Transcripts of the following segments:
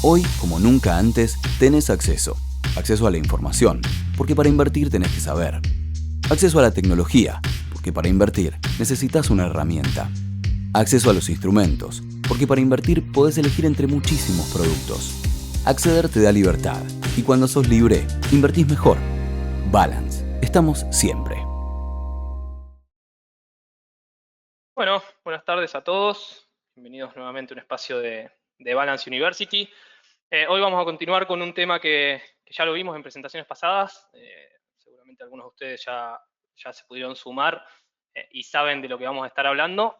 Hoy, como nunca antes, tenés acceso. Acceso a la información, porque para invertir tenés que saber. Acceso a la tecnología, porque para invertir necesitas una herramienta. Acceso a los instrumentos, porque para invertir podés elegir entre muchísimos productos. Acceder te da libertad, y cuando sos libre, invertís mejor. Balance. Estamos siempre. Bueno, buenas tardes a todos. Bienvenidos nuevamente a un espacio de Balance University. Hoy vamos a continuar con un tema que ya lo vimos en presentaciones pasadas. Seguramente algunos de ustedes ya se pudieron sumar y saben de lo que vamos a estar hablando.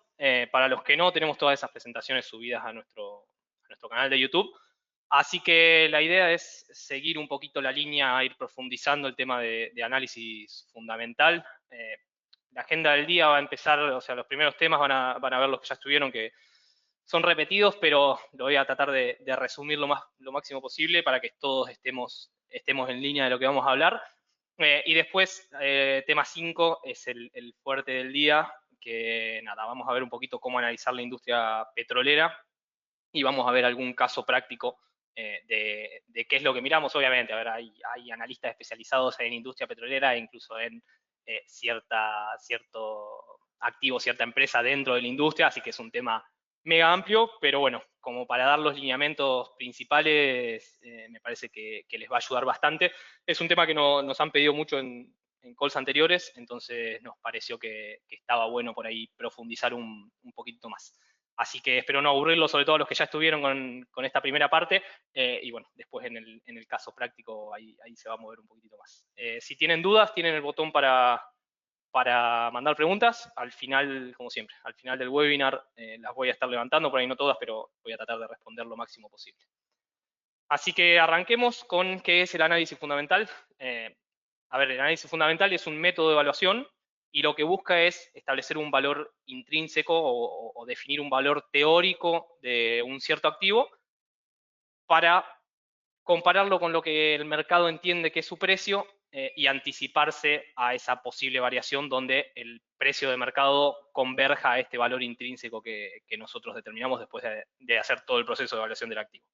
Para los que no, tenemos todas esas presentaciones subidas a nuestro canal de YouTube. Así que la idea es seguir un poquito la línea, ir profundizando el tema de análisis fundamental. La agenda del día va a empezar, o sea, los primeros temas van a ver los que ya estuvieron, que son repetidos, pero lo voy a tratar de resumir lo máximo posible para que todos estemos en línea de lo que vamos a hablar. Y después, tema 5 es el fuerte del día, que nada, vamos a ver un poquito cómo analizar la industria petrolera y vamos a ver algún caso práctico de qué es lo que miramos. Obviamente, a ver, hay analistas especializados en industria petrolera e incluso en cierto activo, cierta empresa dentro de la industria, así que es un tema mega amplio, pero bueno, como para dar los lineamientos principales, me parece que les va a ayudar bastante. Es un tema que nos han pedido mucho en calls anteriores, entonces nos pareció que estaba bueno por ahí profundizar un poquito más. Así que espero no aburrirlos, sobre todo a los que ya estuvieron con esta primera parte, y bueno, después en el caso práctico ahí se va a mover un poquitito más. Si tienen dudas, tienen el botón para mandar preguntas. Al final, como siempre, al final del webinar las voy a estar levantando, por ahí no todas, pero voy a tratar de responder lo máximo posible. Así que arranquemos con qué es el análisis fundamental. A ver, el análisis fundamental es un método de evaluación y lo que busca es establecer un valor intrínseco o definir un valor teórico de un cierto activo para compararlo con lo que el mercado entiende que es su precio y anticiparse a esa posible variación donde el precio de mercado converja a este valor intrínseco que nosotros determinamos después de hacer todo el proceso de evaluación del activo.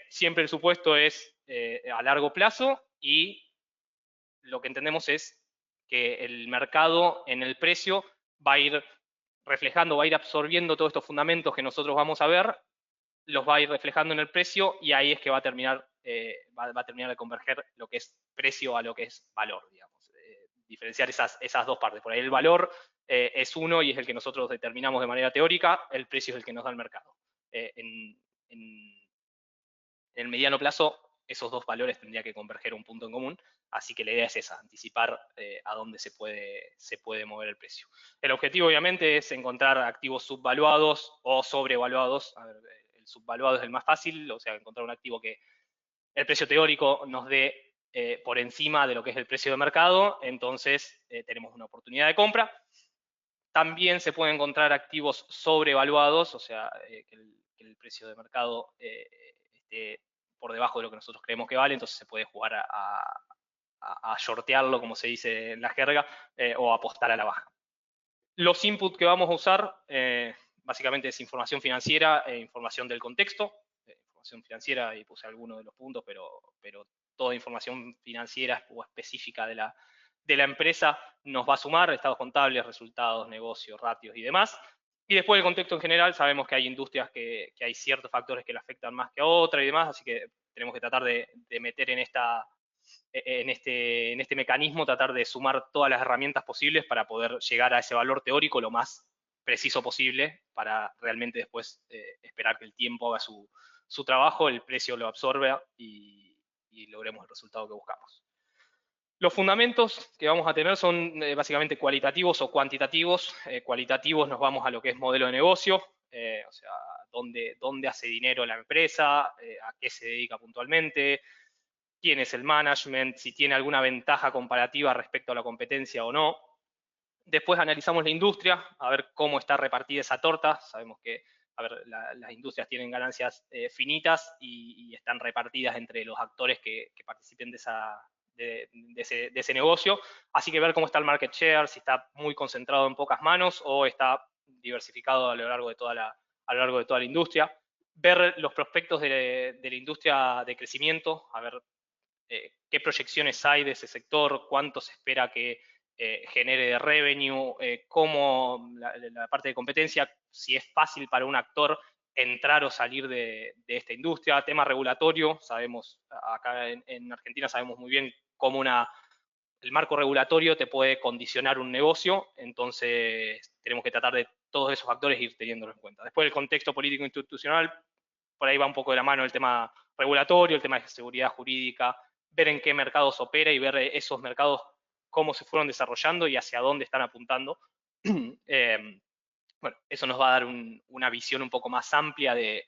Siempre el supuesto es a largo plazo y lo que entendemos es que el mercado en el precio va a ir reflejando, va a ir absorbiendo todos estos fundamentos que nosotros vamos a ver, los va a ir reflejando en el precio y ahí es que va a terminar, va a terminar de converger lo que es precio a lo que es valor, digamos. Diferenciar esas dos partes. Por ahí el valor es uno y es el que nosotros determinamos de manera teórica, el precio es el que nos da el mercado. En el mediano plazo, esos dos valores tendrían que converger a un punto en común, así que la idea es esa, anticipar a dónde se puede mover el precio. El objetivo, obviamente, es encontrar activos subvaluados o sobrevaluados. A ver, el subvaluado es el más fácil, o sea, encontrar un activo que el precio teórico nos dé por encima de lo que es el precio de mercado, entonces tenemos una oportunidad de compra. También se pueden encontrar activos sobrevaluados, o sea, que el precio de mercado esté por debajo de lo que nosotros creemos que vale, entonces se puede jugar a shortearlo, como se dice en la jerga, o apostar a la baja. Los inputs que vamos a usar, básicamente es información financiera e información del contexto. Información financiera, y puse algunos de los puntos, pero toda información financiera o específica de la empresa nos va a sumar, estados contables, resultados, negocios, ratios y demás. Y después el contexto en general, sabemos que hay industrias que hay ciertos factores que le afectan más que a otra y demás, así que tenemos que tratar de meter en este mecanismo, tratar de sumar todas las herramientas posibles para poder llegar a ese valor teórico lo más preciso posible para realmente después esperar que el tiempo haga su trabajo, el precio lo absorba y logremos el resultado que buscamos. Los fundamentos que vamos a tener son básicamente cualitativos o cuantitativos. Cualitativos nos vamos a lo que es modelo de negocio, o sea, dónde hace dinero la empresa, a qué se dedica puntualmente, quién es el management, si tiene alguna ventaja comparativa respecto a la competencia o no. Después analizamos la industria, a ver cómo está repartida esa torta. Sabemos que las industrias tienen ganancias finitas y están repartidas entre los actores que participen de ese negocio. Así que ver cómo está el market share, si está muy concentrado en pocas manos o está diversificado a lo largo de toda la industria. ver los prospectos de la industria de crecimiento, a ver qué proyecciones hay de ese sector, cuánto se espera que genere de revenue, cómo la parte de competencia, si es fácil para un actor entrar o salir de esta industria. Tema regulatorio, sabemos, acá en Argentina sabemos muy bien cómo el marco regulatorio te puede condicionar un negocio, entonces tenemos que tratar de todos esos factores ir teniéndolos en cuenta. Después el contexto político institucional, por ahí va un poco de la mano el tema regulatorio, el tema de seguridad jurídica, ver en qué mercados opera y ver esos mercados cómo se fueron desarrollando y hacia dónde están apuntando. Bueno, eso nos va a dar una visión un poco más amplia de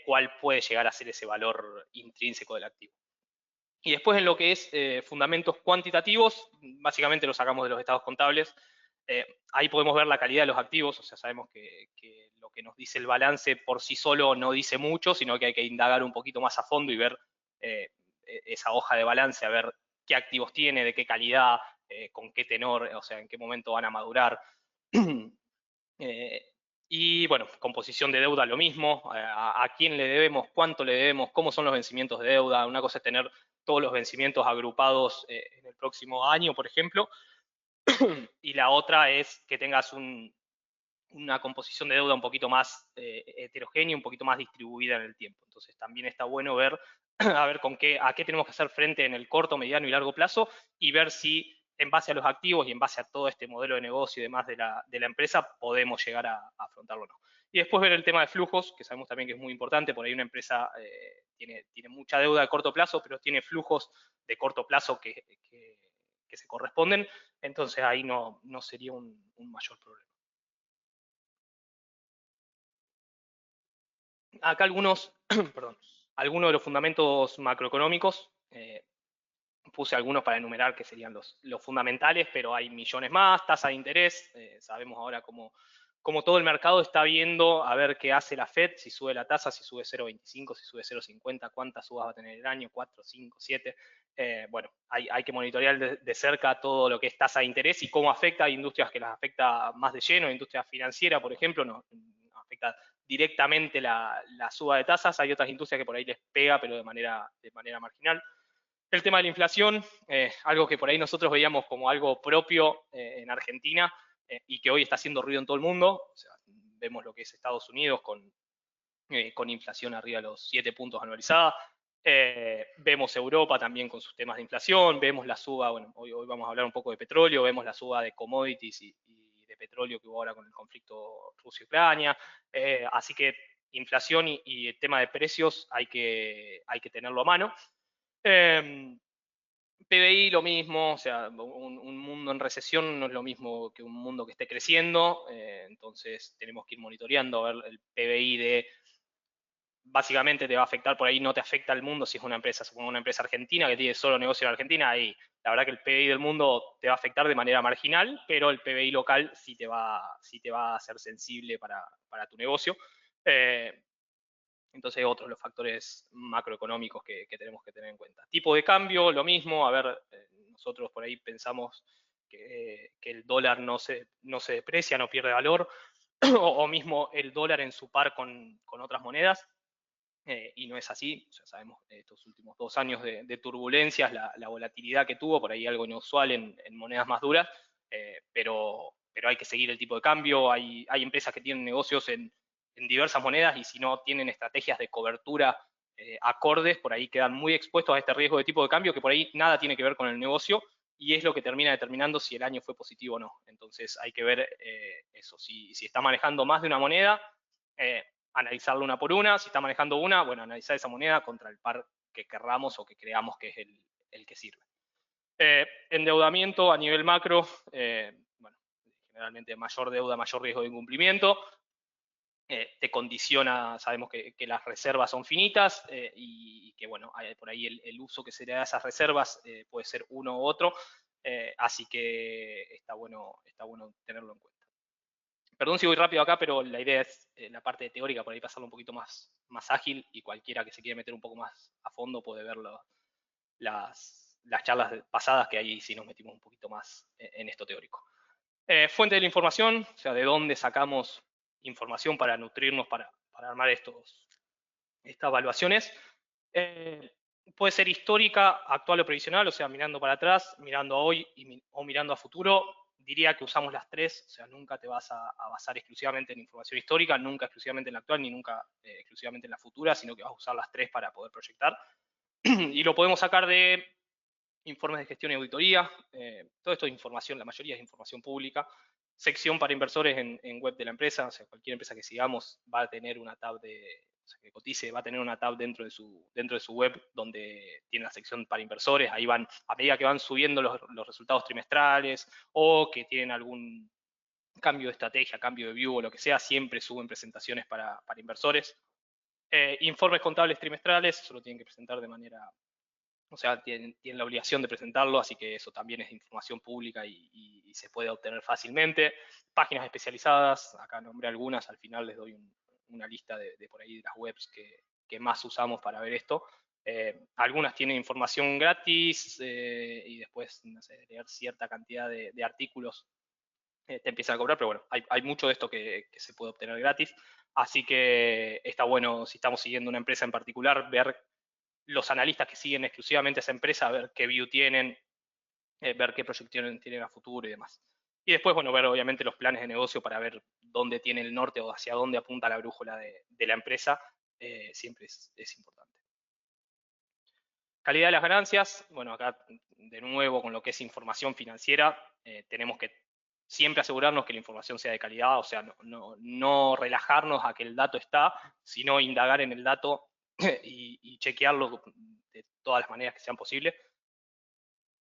cuál puede llegar a ser ese valor intrínseco del activo. Y después en lo que es fundamentos cuantitativos, básicamente lo sacamos de los estados contables. Ahí podemos ver la calidad de los activos, o sea, sabemos que lo que nos dice el balance por sí solo no dice mucho, sino que hay que indagar un poquito más a fondo y ver esa hoja de balance, a ver qué activos tiene, de qué calidad, con qué tenor, o sea, en qué momento van a madurar. Y bueno, composición de deuda lo mismo, a quién le debemos, cuánto le debemos, cómo son los vencimientos de deuda. Una cosa es tener todos los vencimientos agrupados en el próximo año, por ejemplo, y la otra es que tengas una composición de deuda un poquito más heterogénea, un poquito más distribuida en el tiempo. Entonces también está bueno ver, a ver a qué tenemos que hacer frente en el corto, mediano y largo plazo y ver si en base a los activos y en base a todo este modelo de negocio y demás de la empresa podemos llegar a afrontarlo o no. Y después ver el tema de flujos, que sabemos también que es muy importante, por ahí una empresa tiene mucha deuda de corto plazo, pero tiene flujos de corto plazo que se corresponden, entonces ahí no sería un mayor problema. Acá perdón, algunos de los fundamentos macroeconómicos, puse algunos para enumerar que serían los fundamentales, pero hay millones más, tasa de interés, sabemos ahora cómo todo el mercado está viendo a ver qué hace la Fed, si sube la tasa, si sube 0,25, si sube 0,50, cuántas subas va a tener el año, 4, 5, 7. Bueno, hay que monitorear de cerca todo lo que es tasa de interés y cómo afecta a industrias que las afecta más de lleno, industria financiera, por ejemplo, nos afecta directamente la suba de tasas, hay otras industrias que por ahí les pega, pero de manera marginal. El tema de la inflación, algo que por ahí nosotros veíamos como algo propio en Argentina y que hoy está haciendo ruido en todo el mundo. O sea, vemos lo que es Estados Unidos con inflación arriba de los 7 puntos anualizada. Vemos Europa también con sus temas de inflación. Vemos la suba, bueno, hoy vamos a hablar un poco de petróleo. Vemos la suba de commodities y de petróleo que hubo ahora con el conflicto Rusia-Ucrania. Así que inflación y el tema de precios hay que tenerlo a mano. PBI lo mismo, o sea, un mundo en recesión no es lo mismo que un mundo que esté creciendo, entonces tenemos que ir monitoreando, a ver el PBI básicamente te va a afectar, por ahí no te afecta al mundo si es una empresa, supongo una empresa argentina que tiene solo negocio en Argentina, ahí la verdad que el PBI del mundo te va a afectar de manera marginal, pero el PBI local sí te va a hacer sensible para tu negocio. Entonces, otros de los factores macroeconómicos que tenemos que tener en cuenta. Tipo de cambio, lo mismo. A ver, nosotros por ahí pensamos que el dólar no se deprecia, no pierde valor, o mismo el dólar en su par con otras monedas. Y no es así. O sea, sabemos estos últimos 2 años de turbulencias, la volatilidad que tuvo, por ahí algo inusual en monedas más duras, pero hay que seguir el tipo de cambio. Hay empresas que tienen negocios en diversas monedas y si no tienen estrategias de cobertura acordes, por ahí quedan muy expuestos a este riesgo de tipo de cambio que por ahí nada tiene que ver con el negocio y es lo que termina determinando si el año fue positivo o no. Entonces hay que ver eso. Si está manejando más de una moneda, analizarlo una por una. Si está manejando una, bueno, analizar esa moneda contra el par que querramos o que creamos que es el que sirve. Endeudamiento a nivel macro, bueno, generalmente mayor deuda, mayor riesgo de incumplimiento. Te condiciona, sabemos que las reservas son finitas y que, bueno, por ahí el uso que se le da a esas reservas puede ser uno u otro, así que está bueno tenerlo en cuenta. Perdón si voy rápido acá, pero la idea es la parte teórica, por ahí pasarlo un poquito más ágil y cualquiera que se quiera meter un poco más a fondo puede ver las charlas pasadas, que ahí sí nos metimos un poquito más en esto teórico. Fuente de la información, o sea, de dónde sacamos información para nutrirnos, para armar estos estas evaluaciones. Puede ser histórica, actual o previsional, o sea, mirando para atrás, mirando a hoy o mirando a futuro. Diría que usamos las tres, o sea, nunca te vas a basar exclusivamente en información histórica, nunca exclusivamente en la actual, ni nunca exclusivamente en la futura, sino que vas a usar las tres para poder proyectar. Y lo podemos sacar de informes de gestión y auditoría. Todo esto es información, la mayoría es información pública. Sección para inversores en web de la empresa, o sea, cualquier empresa que sigamos va a tener una tab o sea, que cotice, va a tener una tab dentro de su web donde tiene la sección para inversores. Ahí van, a medida que van subiendo los resultados trimestrales o que tienen algún cambio de estrategia, cambio de view o lo que sea, siempre suben presentaciones para inversores. Informes contables trimestrales, solo tienen que presentar de manera, o sea, tienen la obligación de presentarlo, así que eso también es información pública y se puede obtener fácilmente. Páginas especializadas, acá nombré algunas, al final les doy una lista de por ahí de las webs que más usamos para ver esto. Algunas tienen información gratis y después, no sé, leer cierta cantidad de artículos te empiezan a cobrar, pero bueno, hay mucho de esto que se puede obtener gratis, así que está bueno, si estamos siguiendo una empresa en particular, ver los analistas que siguen exclusivamente a esa empresa, ver qué view tienen, ver qué proyecciones tienen a futuro y demás. Y después, bueno, ver obviamente los planes de negocio para ver dónde tiene el norte o hacia dónde apunta la brújula de la empresa, siempre es importante. Calidad de las ganancias, bueno, acá de nuevo con lo que es información financiera, tenemos que siempre asegurarnos que la información sea de calidad, o sea, no relajarnos a que el dato está, sino indagar en el dato y chequearlo de todas las maneras que sean posibles.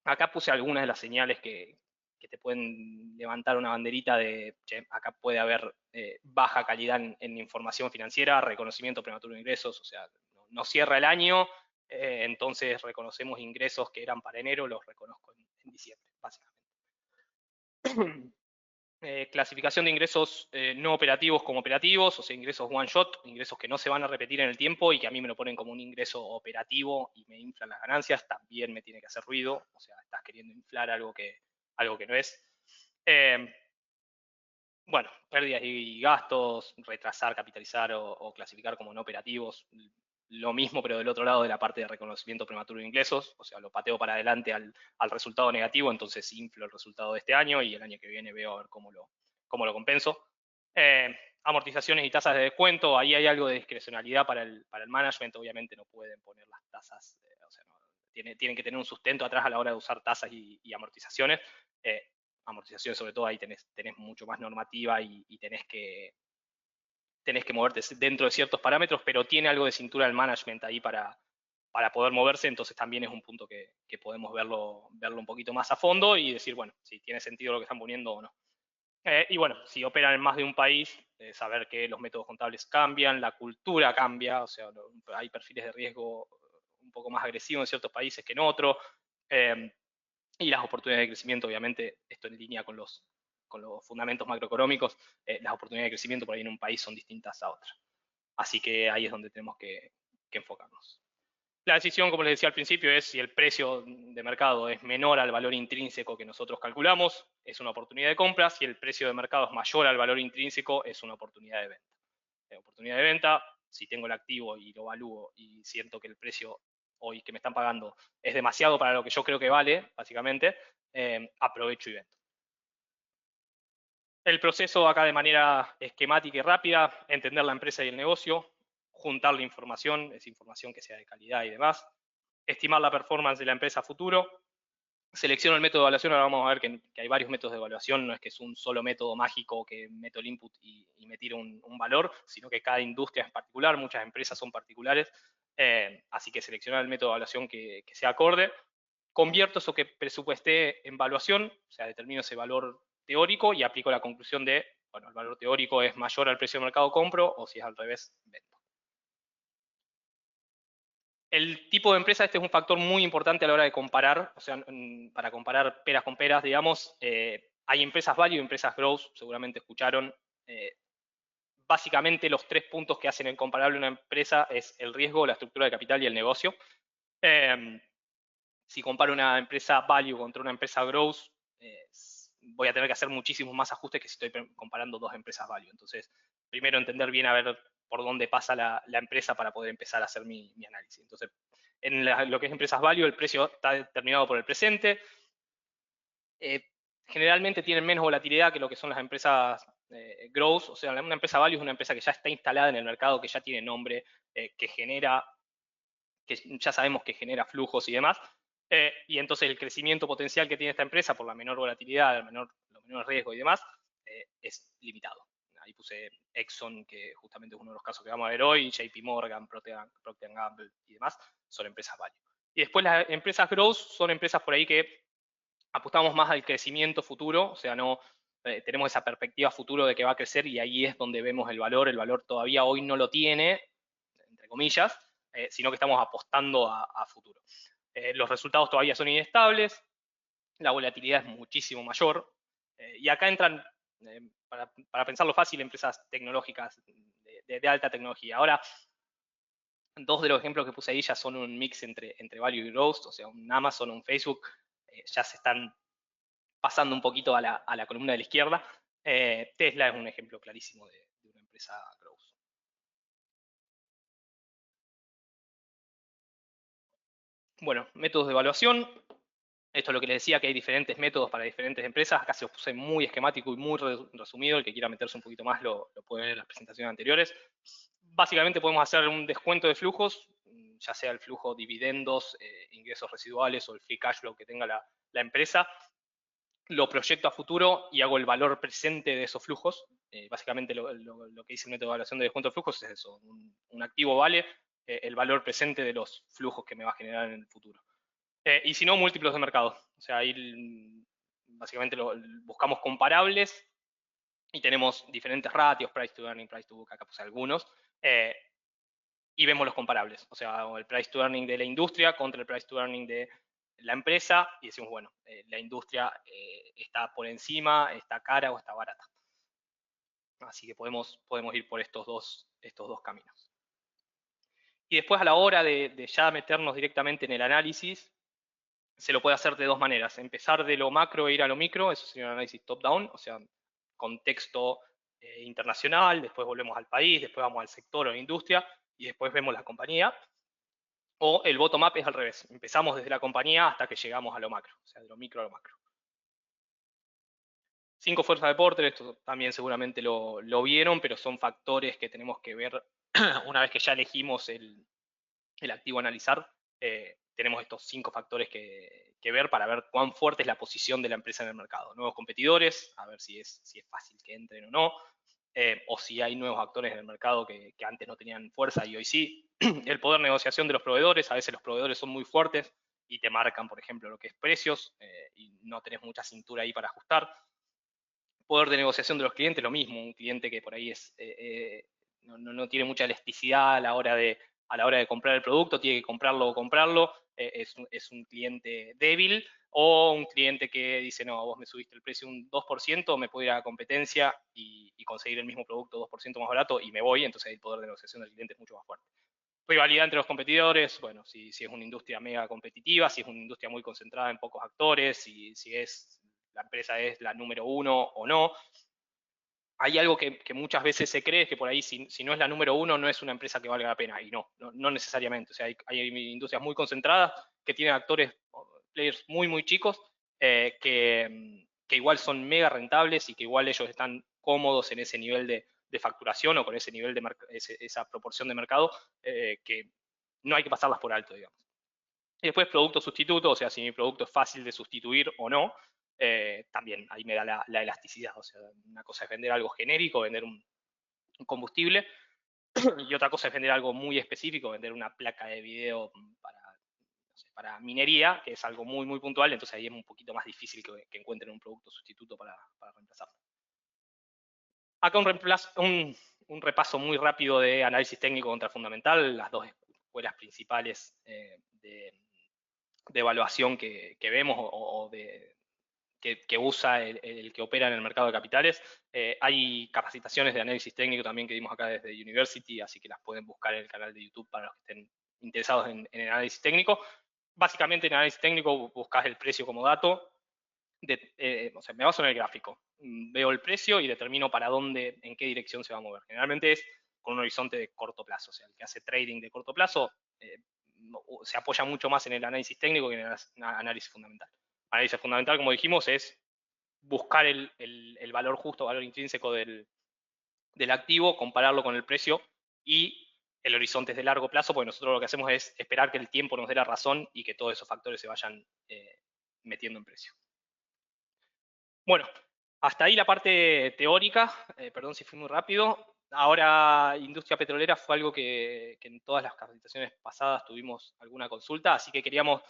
Acá puse algunas de las señales que te pueden levantar una banderita de, che, acá puede haber baja calidad en información financiera, reconocimiento prematuro de ingresos, o sea, no cierra el año, entonces reconocemos ingresos que eran para enero, los reconozco en diciembre, básicamente. Clasificación de ingresos no operativos como operativos, o sea, ingresos one shot, ingresos que no se van a repetir en el tiempo y que a mí me lo ponen como un ingreso operativo y me inflan las ganancias, también me tiene que hacer ruido, o sea, estás queriendo inflar algo que no es. Bueno, pérdidas y gastos, retrasar, capitalizar o clasificar como no operativos, lo mismo pero del otro lado de la parte de reconocimiento prematuro de ingresos, o sea, lo pateo para adelante al resultado negativo, entonces inflo el resultado de este año y el año que viene veo a ver cómo lo compenso. Amortizaciones y tasas de descuento, ahí hay algo de discrecionalidad para el management, obviamente no pueden poner las tasas, o sea, tienen que tener un sustento atrás a la hora de usar tasas y amortizaciones. Amortizaciones sobre todo ahí tenés mucho más normativa y tenés que moverte dentro de ciertos parámetros, pero tiene algo de cintura del management ahí para poder moverse, entonces también es un punto que podemos verlo un poquito más a fondo y decir, bueno, si tiene sentido lo que están poniendo o no. Y bueno, si operan en más de un país, saber que los métodos contables cambian, la cultura cambia, o sea, hay perfiles de riesgo un poco más agresivos en ciertos países que en otros, y las oportunidades de crecimiento, obviamente, esto en línea con los fundamentos macroeconómicos, las oportunidades de crecimiento por ahí en un país son distintas a otras. Así que ahí es donde tenemos que enfocarnos. La decisión, como les decía al principio, es si el precio de mercado es menor al valor intrínseco que nosotros calculamos, es una oportunidad de compra. Si el precio de mercado es mayor al valor intrínseco, es una oportunidad de venta. Oportunidad de venta, si tengo el activo y lo evalúo y siento que el precio hoy que me están pagando es demasiado para lo que yo creo que vale, básicamente, aprovecho y vendo. El proceso acá de manera esquemática y rápida, entender la empresa y el negocio, juntar la información, es información que sea de calidad y demás, estimar la performance de la empresa a futuro, selecciono el método de evaluación, ahora vamos a ver que hay varios métodos de evaluación, no es que es un solo método mágico que meto el input y me tiro un valor, sino que cada industria es particular, muchas empresas son particulares, así que seleccionar el método de evaluación que sea acorde, convierto eso que presupuesté en evaluación, o sea, determino ese valor teórico y aplico la conclusión de, bueno, el valor teórico es mayor al precio de mercado, compro, o si es al revés, vendo. El tipo de empresa, este es un factor muy importante a la hora de comparar, o sea, para comparar peras con peras, digamos, hay empresas value y empresas growth, seguramente escucharon. Básicamente los tres puntos que hacen incomparable una empresa es el riesgo, la estructura de capital y el negocio. Si comparo una empresa value contra una empresa growth, voy a tener que hacer muchísimos más ajustes que si estoy comparando dos empresas value. Entonces, primero entender bien a ver por dónde pasa la empresa para poder empezar a hacer mi análisis. Entonces, en lo que es empresas value, el precio está determinado por el presente. Generalmente tienen menos volatilidad que lo que son las empresas growth. O sea, una empresa value es una empresa que ya está instalada en el mercado, que ya tiene nombre, que ya sabemos que genera flujos y demás. Y entonces el crecimiento potencial que tiene esta empresa por la menor volatilidad, los menores riesgos y demás, es limitado. Ahí puse Exxon, que justamente es uno de los casos que vamos a ver hoy, JP Morgan, Procter Gamble y demás, son empresas value. Y después las empresas growth son empresas por ahí que apostamos más al crecimiento futuro, o sea, no tenemos esa perspectiva futuro de que va a crecer y ahí es donde vemos el valor todavía hoy no lo tiene, entre comillas, sino que estamos apostando a futuro. Los resultados todavía son inestables, la volatilidad es muchísimo mayor, y acá entran, para pensarlo fácil, empresas tecnológicas de alta tecnología. Ahora, dos de los ejemplos que puse ahí ya son un mix entre value y growth, o sea, un Amazon o un Facebook, ya se están pasando un poquito a la columna de la izquierda. Tesla es un ejemplo clarísimo de una empresa growth. Bueno, métodos de evaluación. Esto es lo que les decía, que hay diferentes métodos para diferentes empresas. Acá se los puse muy esquemático y muy resumido. El que quiera meterse un poquito más lo puede ver en las presentaciones anteriores. Básicamente podemos hacer un descuento de flujos, ya sea el flujo dividendos, ingresos residuales o el free cash flow que tenga la empresa. Lo proyecto a futuro y hago el valor presente de esos flujos. Básicamente lo que dice el método de evaluación de descuento de flujos es eso. Un activo vale el valor presente de los flujos que me va a generar en el futuro. Y si no, múltiplos de mercado. O sea, ahí básicamente buscamos comparables y tenemos diferentes ratios, price to earning, price to book, acá puse algunos, y vemos los comparables. O sea, el price to earning de la industria contra el price to earning de la empresa y decimos, bueno, la industria está por encima, está cara o está barata. Así que podemos ir por estos dos caminos. Y después a la hora de ya meternos directamente en el análisis, se lo puede hacer de dos maneras. Empezar de lo macro e ir a lo micro, eso sería un análisis top-down, o sea, contexto internacional, después volvemos al país, después vamos al sector o la industria y después vemos la compañía. O el bottom-up es al revés. Empezamos desde la compañía hasta que llegamos a lo macro, o sea, de lo micro a lo macro. 5 fuerzas de Porter, esto también seguramente lo vieron, pero son factores que tenemos que ver una vez que ya elegimos el activo a analizar. Tenemos estos 5 factores que ver para ver cuán fuerte es la posición de la empresa en el mercado. Nuevos competidores, a ver si es fácil que entren o no, o si hay nuevos actores en el mercado que antes no tenían fuerza y hoy sí. El poder de negociación de los proveedores, a veces los proveedores son muy fuertes y te marcan, por ejemplo, lo que es precios y no tenés mucha cintura ahí para ajustar. Poder de negociación de los clientes, lo mismo, un cliente que por ahí no tiene mucha elasticidad a la hora de comprar el producto, tiene que comprarlo o comprarlo, es un cliente débil, o un cliente que dice, no, vos me subiste el precio un 2%, me puedo ir a la competencia y conseguir el mismo producto 2% más barato y me voy, entonces el poder de negociación del cliente es mucho más fuerte. Rivalidad entre los competidores, bueno, si es una industria mega competitiva, si es una industria muy concentrada en pocos actores, si la empresa es la número 1 o no. Hay algo que muchas veces se cree, es que por ahí si no es la número 1 no es una empresa que valga la pena, y no necesariamente. O sea, hay industrias muy concentradas que tienen actores, players muy, muy chicos, que igual son mega rentables y que igual ellos están cómodos en ese nivel de facturación o con ese nivel de esa proporción de mercado, que no hay que pasarlas por alto, digamos. Y después producto sustituto, o sea, si mi producto es fácil de sustituir o no, también ahí me da la elasticidad. O sea, una cosa es vender algo genérico, vender un combustible, y otra cosa es vender algo muy específico, vender una placa de video para minería, que es algo muy, muy puntual, entonces ahí es un poquito más difícil que encuentren un producto sustituto para reemplazarlo. Acá un repaso muy rápido de análisis técnico contra fundamental, las dos escuelas principales de evaluación que vemos o que usa el que opera en el mercado de capitales. Hay capacitaciones de análisis técnico también que dimos acá desde University, así que las pueden buscar en el canal de YouTube para los que estén interesados en el análisis técnico. Básicamente en análisis técnico buscas el precio como dato, o sea, me baso en el gráfico, veo el precio y determino para dónde, en qué dirección se va a mover. Generalmente es con un horizonte de corto plazo. O sea, el que hace trading de corto plazo se apoya mucho más en el análisis técnico que en el análisis fundamental. Análisis fundamental, como dijimos, es buscar el valor justo, valor intrínseco del activo, compararlo con el precio y el horizonte es de largo plazo, porque nosotros lo que hacemos es esperar que el tiempo nos dé la razón y que todos esos factores se vayan metiendo en precio. Bueno, hasta ahí la parte teórica, perdón si fui muy rápido. Ahora, industria petrolera fue algo que en todas las capacitaciones pasadas tuvimos alguna consulta, así que queríamos,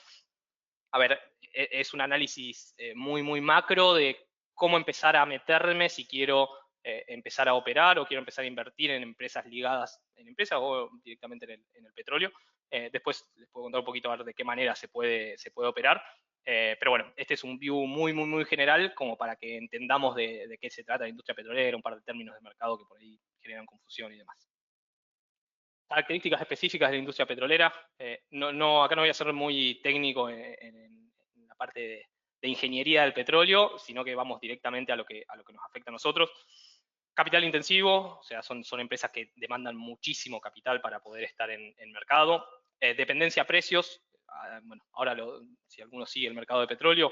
a ver, es un análisis muy macro de cómo empezar a meterme si quiero empezar a operar o quiero empezar a invertir en empresas ligadas en empresas o directamente en el petróleo. Después les puedo contar un poquito a ver de qué manera se puede operar. Pero bueno, este es un view muy general como para que entendamos de qué se trata la industria petrolera, un par de términos de mercado que por ahí generan confusión y demás. Características específicas de la industria petrolera. Acá no voy a ser muy técnico en la parte de ingeniería del petróleo, sino que vamos directamente a lo que nos afecta a nosotros. Capital intensivo, o sea, son empresas que demandan muchísimo capital para poder estar en mercado. Dependencia a precios. Bueno, ahora si alguno sigue el mercado de petróleo,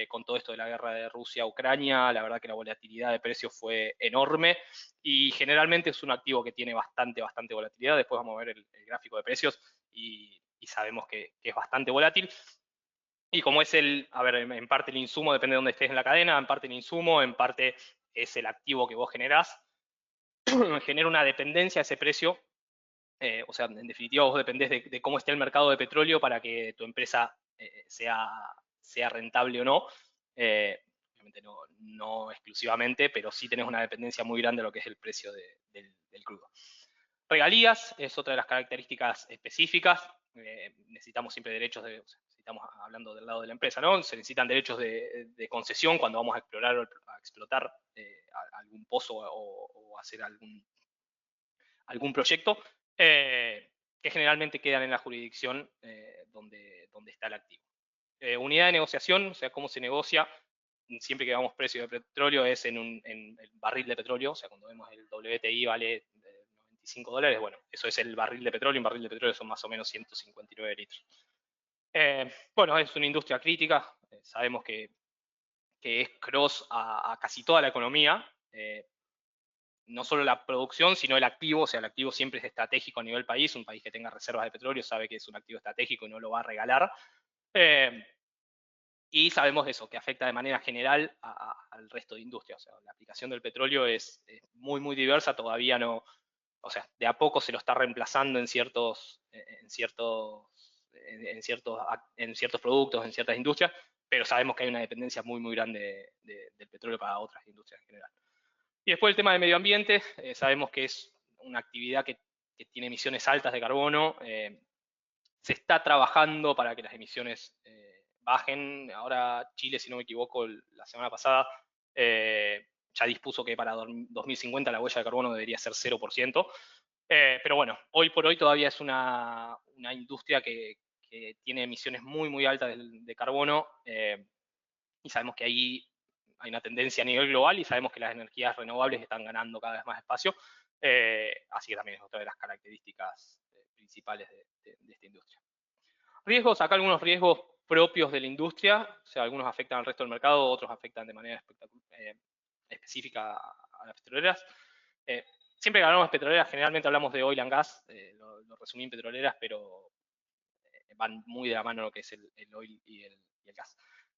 con todo esto de la guerra de Rusia a Ucrania, la verdad que la volatilidad de precios fue enorme y generalmente es un activo que tiene bastante volatilidad. Después vamos a ver el gráfico de precios y sabemos que es bastante volátil. Y como es a ver, en parte el insumo depende de dónde estés en la cadena, en parte el insumo, en parte es el activo que vos generás, genera una dependencia a ese precio. O sea, en definitiva vos dependés de cómo esté el mercado de petróleo para que tu empresa sea rentable o no. Obviamente no exclusivamente, pero sí tenés una dependencia muy grande de lo que es el precio del crudo. Regalías es otra de las características específicas. Necesitamos siempre derechos estamos hablando del lado de la empresa, ¿no? Se necesitan derechos de concesión cuando vamos a explorar o a explotar algún pozo o hacer algún proyecto, que generalmente quedan en la jurisdicción donde está el activo. Unidad de negociación, o sea, cómo se negocia, siempre que damos precio de petróleo es en el barril de petróleo, o sea, cuando vemos el WTI vale $95, bueno, eso es el barril de petróleo, un barril de petróleo son más o menos 159 litros. Bueno, es una industria crítica, sabemos que es cross a casi toda la economía, no solo la producción, sino el activo, o sea, el activo siempre es estratégico a nivel país, un país que tenga reservas de petróleo sabe que es un activo estratégico y no lo va a regalar. Y sabemos eso, que afecta de manera general al resto de industria, o sea, la aplicación del petróleo es muy diversa, todavía no, o sea, de a poco se lo está reemplazando en ciertos productos, en ciertas industrias, pero sabemos que hay una dependencia muy grande del petróleo para otras industrias en general. Y después el tema de medio ambiente, sabemos que es una actividad que tiene emisiones altas de carbono. Se está trabajando para que las emisiones bajen. Ahora Chile, si no me equivoco, la semana pasada ya dispuso que para 2050 la huella de carbono debería ser 0%. Pero bueno, hoy por hoy todavía es una industria que tiene emisiones muy altas de carbono y sabemos que ahí hay una tendencia a nivel global y sabemos que las energías renovables están ganando cada vez más espacio, así que también es otra de las características principales de esta industria. Riesgos, acá algunos riesgos propios de la industria, o sea, algunos afectan al resto del mercado, otros afectan de manera específica a las petroleras. Siempre que hablamos de petroleras, generalmente hablamos de oil and gas, lo resumí en petroleras, pero van muy de la mano lo que es el oil y el gas.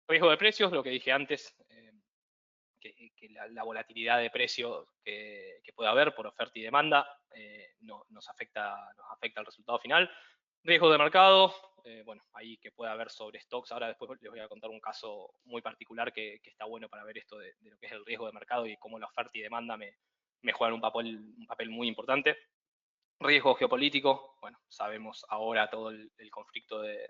Riesgo de precios, lo que dije antes, que la volatilidad de precios que puede haber por oferta y demanda nos afecta al resultado final. Riesgo de mercado, bueno, ahí que puede haber sobre stocks. Ahora después les voy a contar un caso muy particular que está bueno para ver esto de lo que es el riesgo de mercado y cómo la oferta y demanda me juegan un papel muy importante. Riesgo geopolítico, bueno, sabemos ahora todo el conflicto de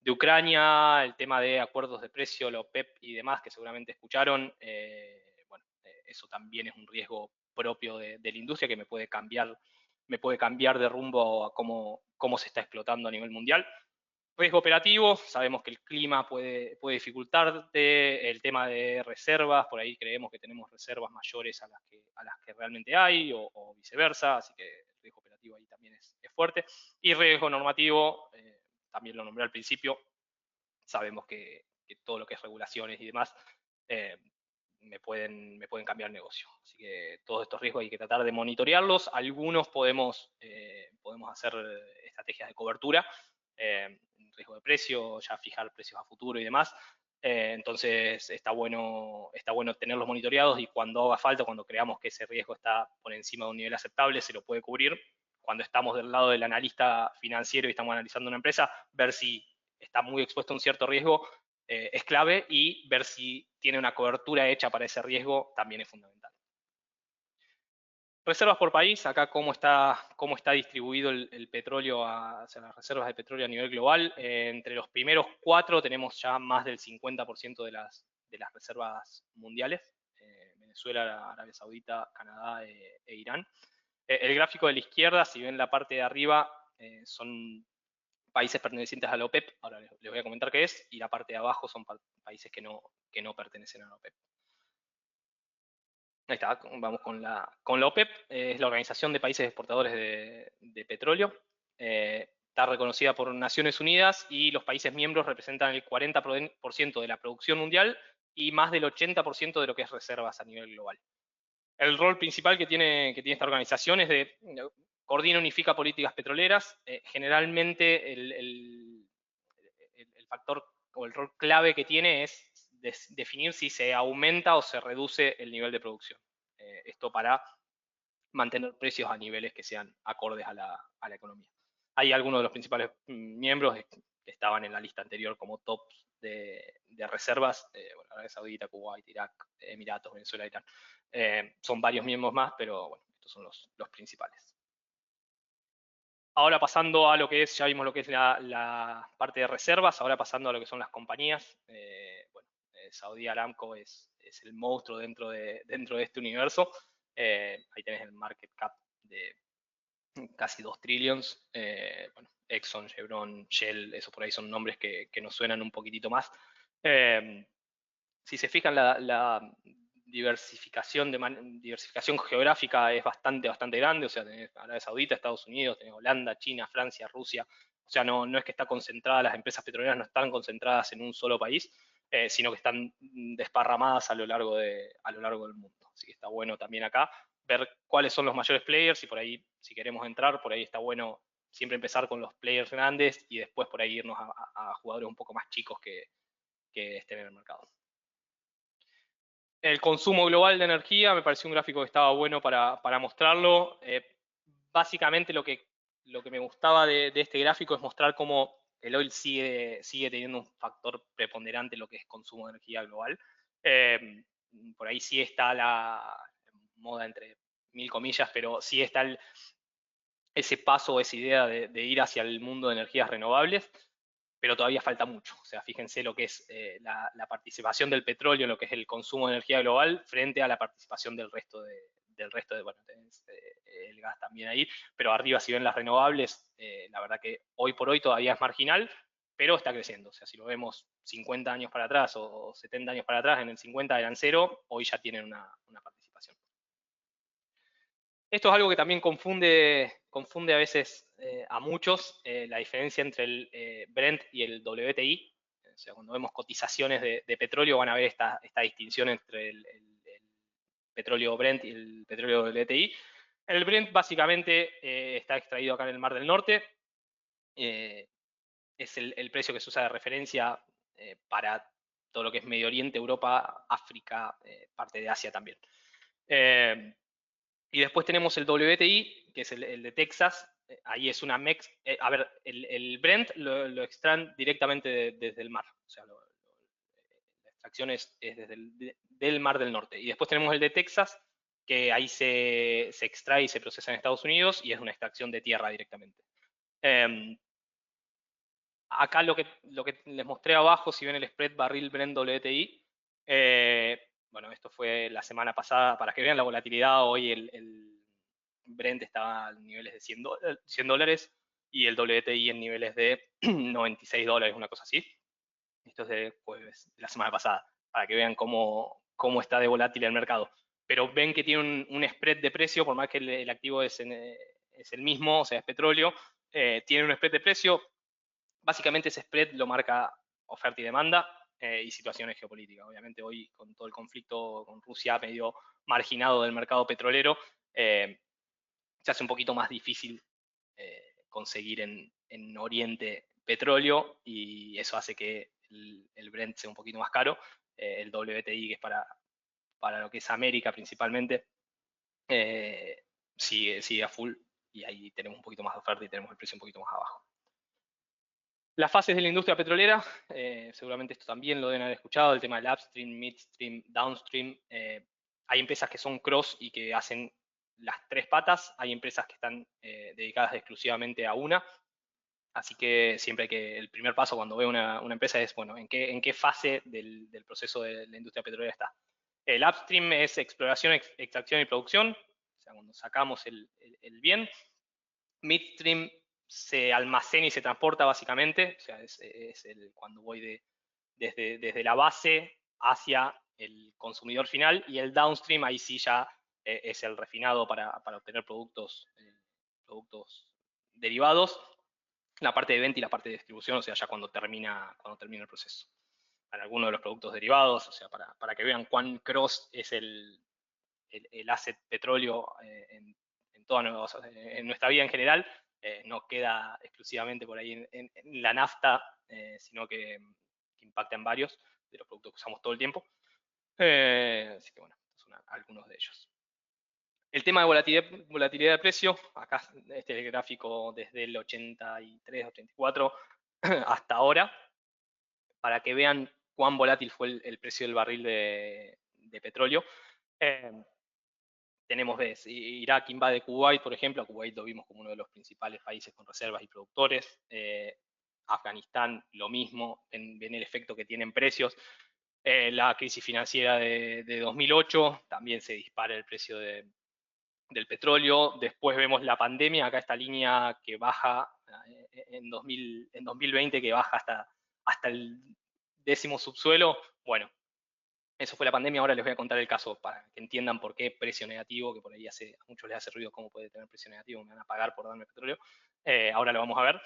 Ucrania, el tema de acuerdos de precio, la OPEP y demás, que seguramente escucharon, bueno, eso también es un riesgo propio de la industria que me puede cambiar de rumbo a cómo se está explotando a nivel mundial. Riesgo operativo, sabemos que el clima puede dificultarte, el tema de reservas, por ahí creemos que tenemos reservas mayores a las que realmente hay, o viceversa, así que el normativo ahí también es fuerte. Y riesgo normativo, también lo nombré al principio, sabemos que todo lo que es regulaciones y demás me pueden cambiar el negocio. Así que todos estos riesgos hay que tratar de monitorearlos. Algunos podemos hacer estrategias de cobertura, riesgo de precio, ya fijar precios a futuro y demás. Entonces está bueno tenerlos monitoreados y cuando haga falta, cuando creamos que ese riesgo está por encima de un nivel aceptable, se lo puede cubrir. Cuando estamos del lado del analista financiero y estamos analizando una empresa, ver si está muy expuesto a un cierto riesgo es clave, y ver si tiene una cobertura hecha para ese riesgo también es fundamental. Reservas por país, acá cómo está distribuido el petróleo, o sea, las reservas de petróleo a nivel global. Entre los primeros 4 tenemos ya más del 50% de las reservas mundiales. Venezuela, Arabia Saudita, Canadá e Irán. El gráfico de la izquierda, si ven la parte de arriba, son países pertenecientes a la OPEP, ahora les voy a comentar qué es, y la parte de abajo son países que no pertenecen a la OPEP. Ahí está, vamos con la OPEP, es la Organización de Países Exportadores de Petróleo. Está reconocida por Naciones Unidas y los países miembros representan el 40% de la producción mundial y más del 80% de lo que es reservas a nivel global. El rol principal que tiene esta organización es de coordina y unifica políticas petroleras. Generalmente el factor o el rol clave que tiene es definir si se aumenta o se reduce el nivel de producción. Esto para mantener precios a niveles que sean acordes a la economía. Hay algunos de los principales miembros que estaban en la lista anterior como tops de reservas, bueno, Arabia Saudita, Kuwait, Irak, Emiratos, Venezuela, Irán. Son varios miembros más, pero bueno, estos son los principales. Ahora pasando a lo que es, ya vimos lo que es la parte de reservas, ahora pasando a lo que son las compañías. Bueno, Saudi Aramco es el monstruo dentro de este universo. Ahí tenés el market cap de casi 2 trillions. Bueno, Exxon, Chevron, Shell, eso por ahí son nombres que nos suenan un poquitito más. Si se fijan, la diversificación geográfica es bastante grande, o sea, tenés Arabia Saudita, Estados Unidos, tenés Holanda, China, Francia, Rusia, o sea, no es que está concentrada, las empresas petroleras no están concentradas en un solo país, sino que están desparramadas a lo largo del mundo. Así que está bueno también acá ver cuáles son los mayores players y por ahí, si queremos entrar, por ahí está bueno siempre empezar con los players grandes y después por ahí irnos a jugadores un poco más chicos que estén en el mercado. El consumo global de energía, me pareció un gráfico que estaba bueno para mostrarlo. Básicamente lo que me gustaba de este gráfico es mostrar cómo el oil sigue teniendo un factor preponderante en lo que es consumo de energía global. Por ahí sí está la moda entre mil comillas, pero sí está ese paso o esa idea de ir hacia el mundo de energías renovables, pero todavía falta mucho. O sea, fíjense lo que es la participación del petróleo en lo que es el consumo de energía global frente a la participación del resto bueno, tenés el gas también ahí, pero arriba si ven las renovables, la verdad que hoy por hoy todavía es marginal, pero está creciendo. O sea, si lo vemos 50 años para atrás o 70 años para atrás, en el 50 eran 0, hoy ya tienen una participación. Esto es algo que también confunde a veces a muchos, la diferencia entre el Brent y el WTI. O sea, cuando vemos cotizaciones de petróleo van a ver esta distinción entre el petróleo Brent y el petróleo WTI. El Brent básicamente está extraído acá en el Mar del Norte. Es el precio que se usa de referencia para todo lo que es Medio Oriente, Europa, África, parte de Asia también. Y después tenemos el WTI, que es el de Texas. Ahí es una MEX. A ver, el Brent lo extraen directamente desde el mar. O sea, la extracción es desde del Mar del Norte. Y después tenemos el de Texas, que ahí se extrae y se procesa en Estados Unidos y es una extracción de tierra directamente. Acá lo que les mostré abajo, si ven el spread barril Brent WTI, bueno, esto fue la semana pasada, para que vean la volatilidad, hoy el Brent estaba a niveles de $100 y el WTI en niveles de $96, una cosa así. Esto es de jueves, de la semana pasada, para que vean cómo está de volátil el mercado. Pero ven que tiene un spread de precio, por más que el activo es en es el mismo, o sea, es petróleo, tiene un spread de precio. Básicamente ese spread lo marca oferta y demanda y situaciones geopolíticas. Obviamente hoy con todo el conflicto con Rusia medio marginado del mercado petrolero, se hace un poquito más difícil conseguir en Oriente petróleo y eso hace que el Brent sea un poquito más caro. El WTI, que es para lo que es América principalmente, sigue a full y ahí tenemos un poquito más de oferta y tenemos el precio un poquito más abajo. Las fases de la industria petrolera, seguramente esto también lo deben haber escuchado, el tema del upstream, midstream, downstream. Hay empresas que son cross y que hacen las tres patas, hay empresas que están dedicadas exclusivamente a una, así que siempre hay que, el primer paso cuando veo una empresa es, bueno, ¿en qué fase del proceso de la industria petrolera está? El upstream es exploración, extracción y producción, o sea, cuando sacamos el bien. Midstream se almacena y se transporta básicamente, o sea, es cuando voy desde la base hacia el consumidor final, y el downstream ahí sí ya es el refinado para obtener productos derivados, la parte de venta y la parte de distribución, o sea, ya cuando termina el proceso. Para algunos de los productos derivados, o sea, para que vean cuán cross es el asset petróleo en nuestra vida en general, no queda exclusivamente por ahí en la nafta, sino que impacta en varios de los productos que usamos todo el tiempo. Así que bueno, son algunos de ellos. El tema de volatilidad de precio, acá este es el gráfico desde el 83, 84 hasta ahora, para que vean cuán volátil fue el precio del barril de petróleo. Tenemos Irak invade Kuwait, por ejemplo. A Kuwait lo vimos como uno de los principales países con reservas y productores. Afganistán, lo mismo, ven el efecto que tienen precios. La crisis financiera de 2008, también se dispara el precio del petróleo. Después vemos la pandemia, acá esta línea que baja en 2020, que baja hasta el 10º subsuelo. Bueno, eso fue la pandemia. Ahora les voy a contar el caso para que entiendan por qué precio negativo, que por ahí a muchos les hace ruido cómo puede tener precio negativo, me van a pagar por darme petróleo. Ahora lo vamos a ver.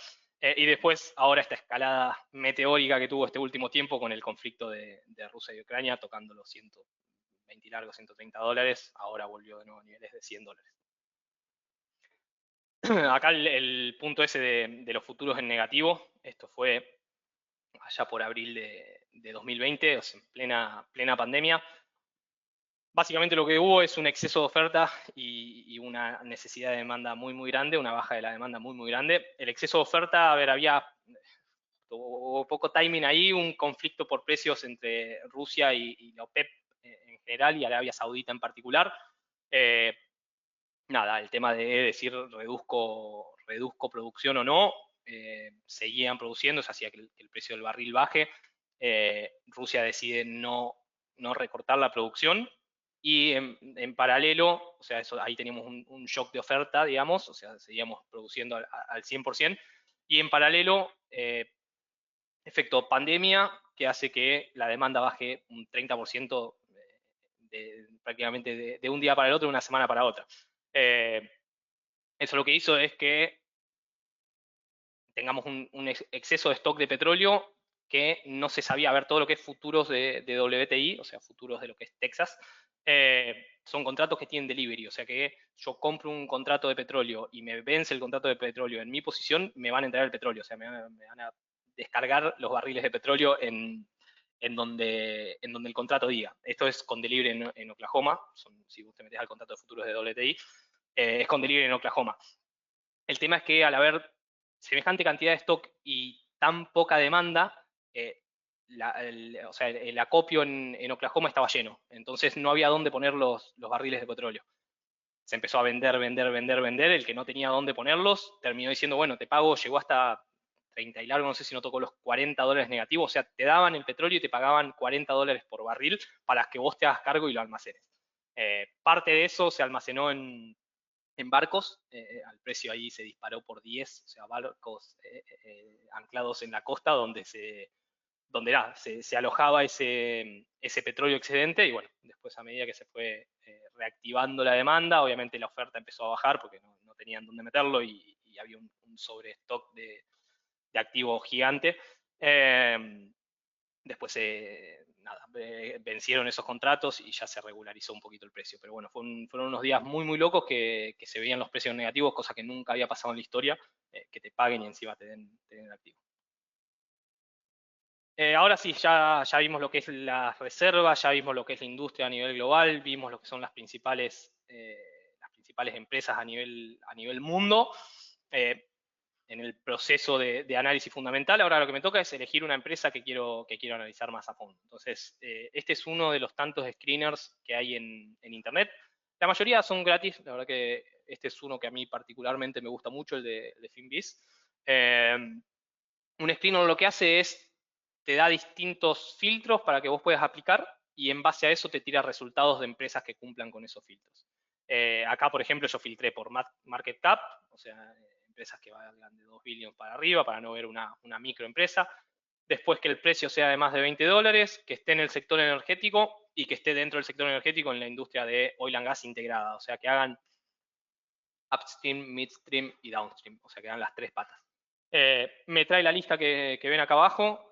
Y después, ahora esta escalada meteórica que tuvo este último tiempo con el conflicto de Rusia y Ucrania, tocando los 120 largos, $130, ahora volvió de nuevo a niveles de $100. Acá el punto ese de los futuros en negativo, esto fue allá por abril de 2020, o sea, en plena pandemia. Básicamente lo que hubo es un exceso de oferta y una necesidad de demanda muy, muy grande, una baja de la demanda muy, muy grande. El exceso de oferta, a ver, había poco timing ahí, un conflicto por precios entre Rusia y la OPEP en general y Arabia Saudita en particular. Nada, el tema de decir reduzco producción o no, seguían produciendo, eso hacía que el precio del barril baje. Rusia decide no recortar la producción y en paralelo, o sea, ahí teníamos un shock de oferta, digamos, o sea, seguíamos produciendo al 100%, y en paralelo, efecto pandemia, que hace que la demanda baje un 30% prácticamente de un día para el otro, de una semana para otra. Eso lo que hizo es que tengamos un exceso de stock de petróleo que no se sabía. A ver, todo lo que es futuros de WTI, o sea, futuros de lo que es Texas, son contratos que tienen delivery, o sea que yo compro un contrato de petróleo y me vence el contrato de petróleo en mi posición, me van a entregar el petróleo, o sea, me van a descargar los barriles de petróleo en donde el contrato diga. Esto es con delivery en Oklahoma, si vos te metes al contrato de futuros de WTI, es con delivery en Oklahoma. El tema es que al haber semejante cantidad de stock y tan poca demanda, o sea, el acopio en Oklahoma estaba lleno, entonces no había dónde poner los barriles de petróleo. Se empezó a vender, el que no tenía dónde ponerlos terminó diciendo, bueno, te pago, llegó hasta 30 y largo, no sé si no tocó los $40 negativos, o sea, te daban el petróleo y te pagaban $40 por barril para que vos te hagas cargo y lo almacenes. Parte de eso se almacenó en barcos, al precio ahí se disparó por 10, o sea, barcos anclados en la costa donde se alojaba ese petróleo excedente, y bueno, después a medida que se fue reactivando la demanda, obviamente la oferta empezó a bajar porque no tenían dónde meterlo y había un sobrestock de activo gigante. Después, nada, vencieron esos contratos y ya se regularizó un poquito el precio. Pero bueno, fueron unos días muy, muy locos que se veían los precios negativos, cosa que nunca había pasado en la historia, que te paguen y encima te den el activo. Ahora sí, ya vimos lo que es la reserva, ya vimos lo que es la industria a nivel global, vimos lo que son las principales empresas a nivel mundo. En el proceso de análisis fundamental, ahora lo que me toca es elegir una empresa que quiero analizar más a fondo. Entonces, este es uno de los tantos screeners que hay en Internet. La mayoría son gratis, la verdad que este es uno que a mí particularmente me gusta mucho, el de Finviz. Un screener lo que hace es, te da distintos filtros para que vos puedas aplicar y en base a eso te tira resultados de empresas que cumplan con esos filtros. Acá, por ejemplo, yo filtré por market cap, o sea, empresas que valgan de 2 billion para arriba, para no ver una microempresa. Después que el precio sea de más de $20, que esté en el sector energético y que esté dentro del sector energético en la industria de oil and gas integrada, o sea, que hagan upstream, midstream y downstream, o sea, que hagan las tres patas. Me trae la lista que ven acá abajo.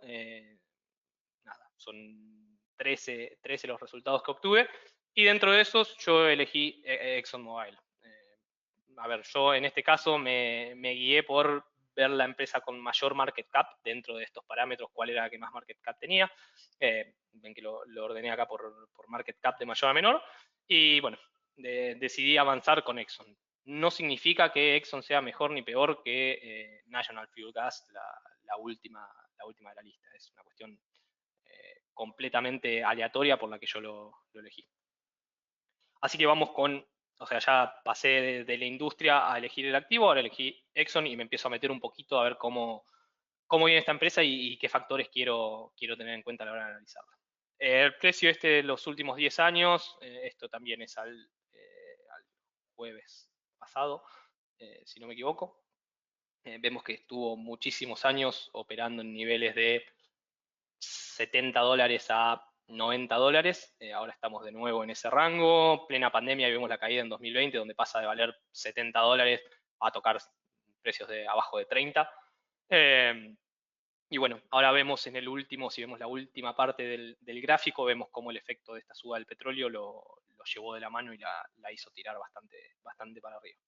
Nada, son 13 los resultados que obtuve. Y dentro de esos yo elegí ExxonMobil. A ver, yo en este caso me guié por ver la empresa con mayor market cap dentro de estos parámetros, cuál era la que más market cap tenía. Ven que lo ordené acá por market cap de mayor a menor. Y bueno, decidí avanzar con Exxon. No significa que Exxon sea mejor ni peor que National Fuel Gas, la última de la lista. Es una cuestión completamente aleatoria por la que yo lo elegí. Así que vamos con, o sea, ya pasé de la industria a elegir el activo, ahora elegí Exxon y me empiezo a meter un poquito a ver cómo viene esta empresa y qué factores quiero tener en cuenta a la hora de analizarla. El precio de los últimos 10 años, esto también es al jueves pasado, si no me equivoco. Vemos que estuvo muchísimos años operando en niveles de $70 a $90. Ahora estamos de nuevo en ese rango. Plena pandemia y vemos la caída en 2020, donde pasa de valer $70 a tocar precios de abajo de 30. Y bueno, ahora vemos en el último, si vemos la última parte del gráfico, vemos cómo el efecto de esta suba del petróleo lo llevó de la mano y la hizo tirar bastante para arriba.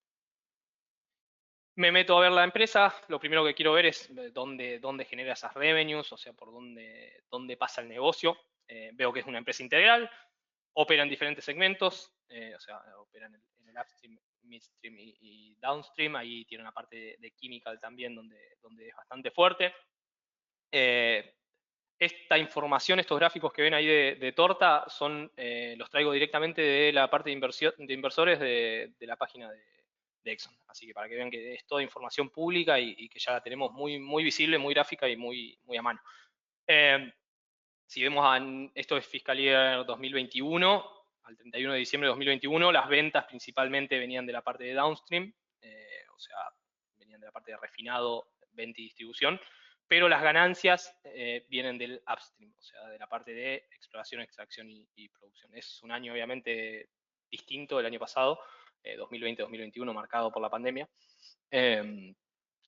Me meto a ver la empresa, lo primero que quiero ver es dónde genera esas revenues, o sea, por dónde pasa el negocio. Veo que es una empresa integral, opera en diferentes segmentos, o sea, opera en el upstream, midstream y downstream. Ahí tiene una parte de chemical también donde es bastante fuerte. Esta información, estos gráficos que ven ahí de torta, los traigo directamente de la parte de inversores de la página de Exxon. Así que para que vean que es toda información pública y que ya la tenemos muy, muy visible, muy gráfica y muy, muy a mano. Si vemos, esto es fiscalía 2021, al 31 de diciembre de 2021, las ventas principalmente venían de la parte de downstream, o sea, venían de la parte de refinado, venta y distribución, pero las ganancias vienen del upstream, o sea, de la parte de exploración, extracción y producción. Es un año obviamente distinto del año pasado, 2020-2021, marcado por la pandemia.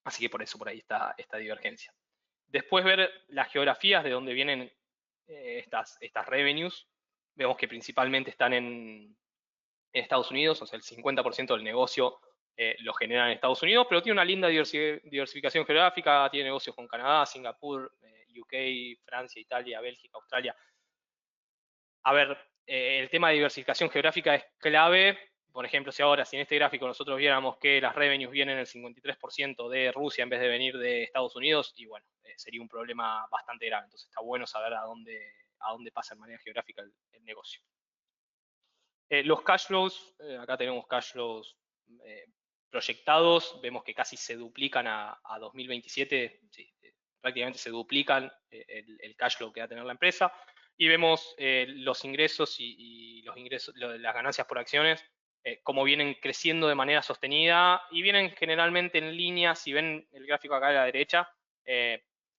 Así que por eso por ahí está esta divergencia. Después ver las geografías de dónde vienen estas revenues. Vemos que principalmente están en Estados Unidos, o sea, el 50% del negocio lo genera en Estados Unidos, pero tiene una linda diversificación geográfica, tiene negocios con Canadá, Singapur, UK, Francia, Italia, Bélgica, Australia. A ver, el tema de diversificación geográfica es clave. Por ejemplo, si en este gráfico nosotros viéramos que las revenues vienen el 53% de Rusia en vez de venir de Estados Unidos, y bueno, sería un problema bastante grave. Entonces está bueno saber a dónde pasa de manera geográfica el negocio. Los cash flows, acá tenemos cash flows proyectados, vemos que casi se duplican a 2027, sí, prácticamente se duplican el cash flow que va a tener la empresa. Y vemos los ingresos y las ganancias por acciones, como vienen creciendo de manera sostenida y vienen generalmente en línea. Si ven el gráfico acá a la derecha,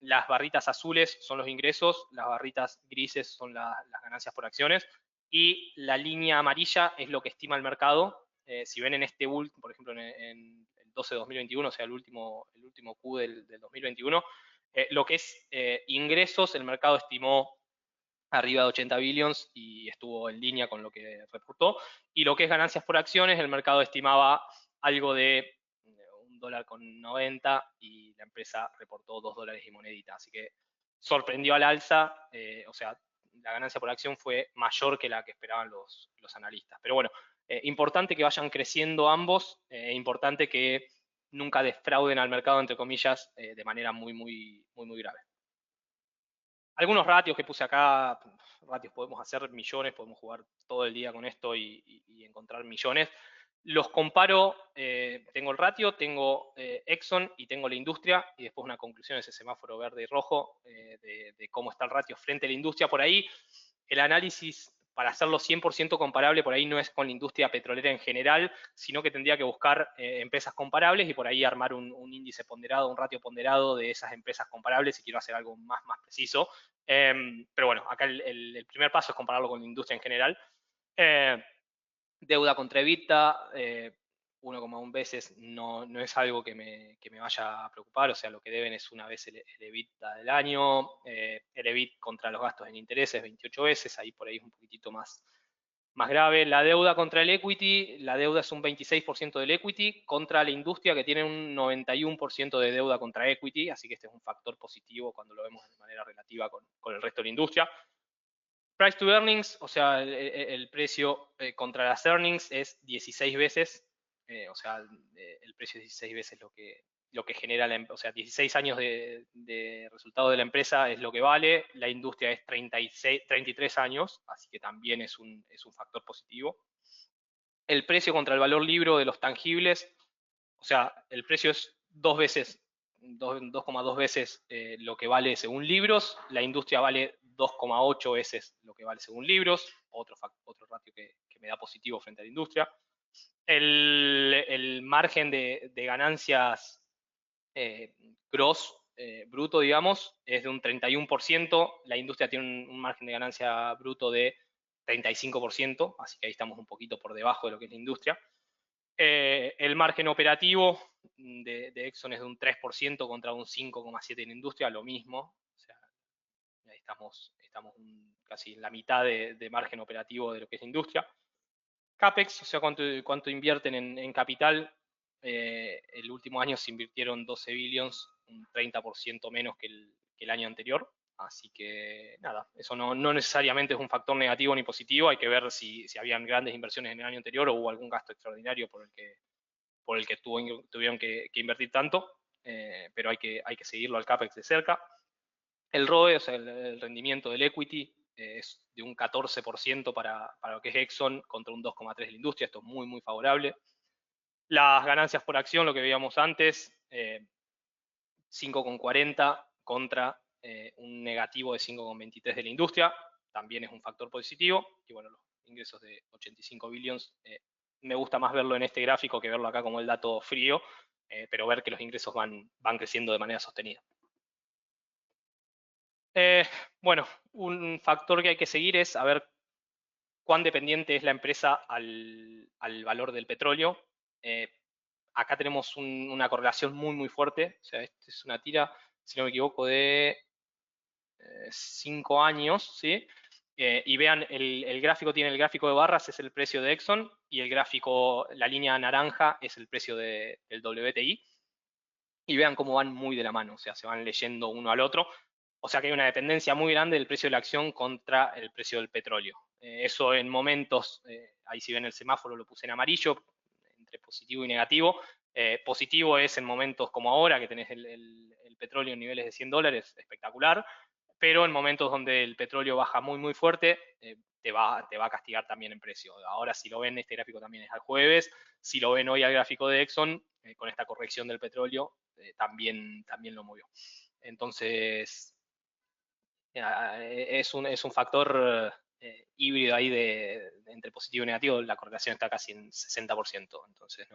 las barritas azules son los ingresos, las barritas grises son las ganancias por acciones y la línea amarilla es lo que estima el mercado si ven en este último, por ejemplo, en el 12 de 2021, o sea, el último Q del 2021, lo que es ingresos, el mercado estimó arriba de 80 billions y estuvo en línea con lo que reportó. Y lo que es ganancias por acciones, el mercado estimaba algo de $1,90 y la empresa reportó $2 y monedita. Así que sorprendió al alza, o sea, la ganancia por acción fue mayor que la que esperaban los analistas. Pero bueno, importante que vayan creciendo ambos, importante que nunca defrauden al mercado, entre comillas, de manera muy grave. Algunos ratios que puse acá, ratios podemos hacer millones, podemos jugar todo el día con esto y encontrar millones. Los comparo, tengo el ratio, tengo Exxon y tengo la industria, y después una conclusión, ese semáforo verde y rojo, de cómo está el ratio frente a la industria. Por ahí, el análisis, para hacerlo 100% comparable, por ahí no es con la industria petrolera en general, sino que tendría que buscar empresas comparables y por ahí armar un índice ponderado, un ratio ponderado de esas empresas comparables si quiero hacer algo más preciso. Pero bueno, acá el primer paso es compararlo con la industria en general. Deuda contra EBITDA, 1,1 veces no es algo que me vaya a preocupar, o sea, lo que deben es una vez el EBITDA del año, el EBIT contra los gastos en intereses 28 veces, ahí por ahí es un poquitito más grave. La deuda contra el equity, la deuda es un 26% del equity contra la industria que tiene un 91% de deuda contra equity, así que este es un factor positivo cuando lo vemos de manera relativa con el resto de la industria. Price to earnings, o sea, el precio contra las earnings es 16 veces, o sea, el precio es 16 veces lo que genera la empresa, o sea, 16 años de resultado de la empresa es lo que vale, la industria es 33 años, así que también es un factor positivo. El precio contra el valor libro de los tangibles, o sea, el precio es 2,2 veces lo que vale según libros, la industria vale 2,8 veces lo que vale según libros, otro ratio que me da positivo frente a la industria. El margen de ganancias gross, bruto, digamos, es de un 31%, la industria tiene un margen de ganancia bruto de 35%, así que ahí estamos un poquito por debajo de lo que es la industria. El margen operativo de Exxon es de un 3% contra un 5,7% en la industria, lo mismo. O sea, ahí estamos casi en la mitad de margen operativo de lo que es la industria. CAPEX, o sea, cuánto invierten en capital. El último año se invirtieron 12 billions, un 30% menos que el año anterior. Así que nada, eso no necesariamente es un factor negativo ni positivo, hay que ver si habían grandes inversiones en el año anterior o hubo algún gasto extraordinario por el que tuvieron que invertir tanto, pero hay que seguirlo al CAPEX de cerca. El ROE, o sea, el rendimiento del equity, es de un 14% para lo que es Exxon contra un 2,3% de la industria, esto es muy favorable. Las ganancias por acción, lo que veíamos antes, 5,40 contra un negativo de 5,23 de la industria, también es un factor positivo. Y bueno, los ingresos de 85 billions, me gusta más verlo en este gráfico que verlo acá como el dato frío, pero ver que los ingresos van creciendo de manera sostenida. Bueno, un factor que hay que seguir es a ver cuán dependiente es la empresa al valor del petróleo. Acá tenemos una correlación muy fuerte, o sea, esta es una tira, si no me equivoco, de 5 años, ¿sí? Y vean, el gráfico tiene el gráfico de barras, es el precio de Exxon, y el gráfico, la línea naranja, es el precio del WTI. Y vean cómo van muy de la mano, o sea, se van leyendo uno al otro. O sea que hay una dependencia muy grande del precio de la acción contra el precio del petróleo. Eso en momentos, ahí si ven el semáforo lo puse en amarillo, entre positivo y negativo. Positivo es en momentos como ahora, que tenés el petróleo en niveles de $100, espectacular, pero en momentos donde el petróleo baja muy fuerte, te va a castigar también en precio. Ahora si lo ven, este gráfico también es al jueves, si lo ven hoy al gráfico de Exxon, con esta corrección del petróleo, también lo movió. Entonces, es un factor híbrido ahí entre positivo y negativo, la correlación está casi en 60%, entonces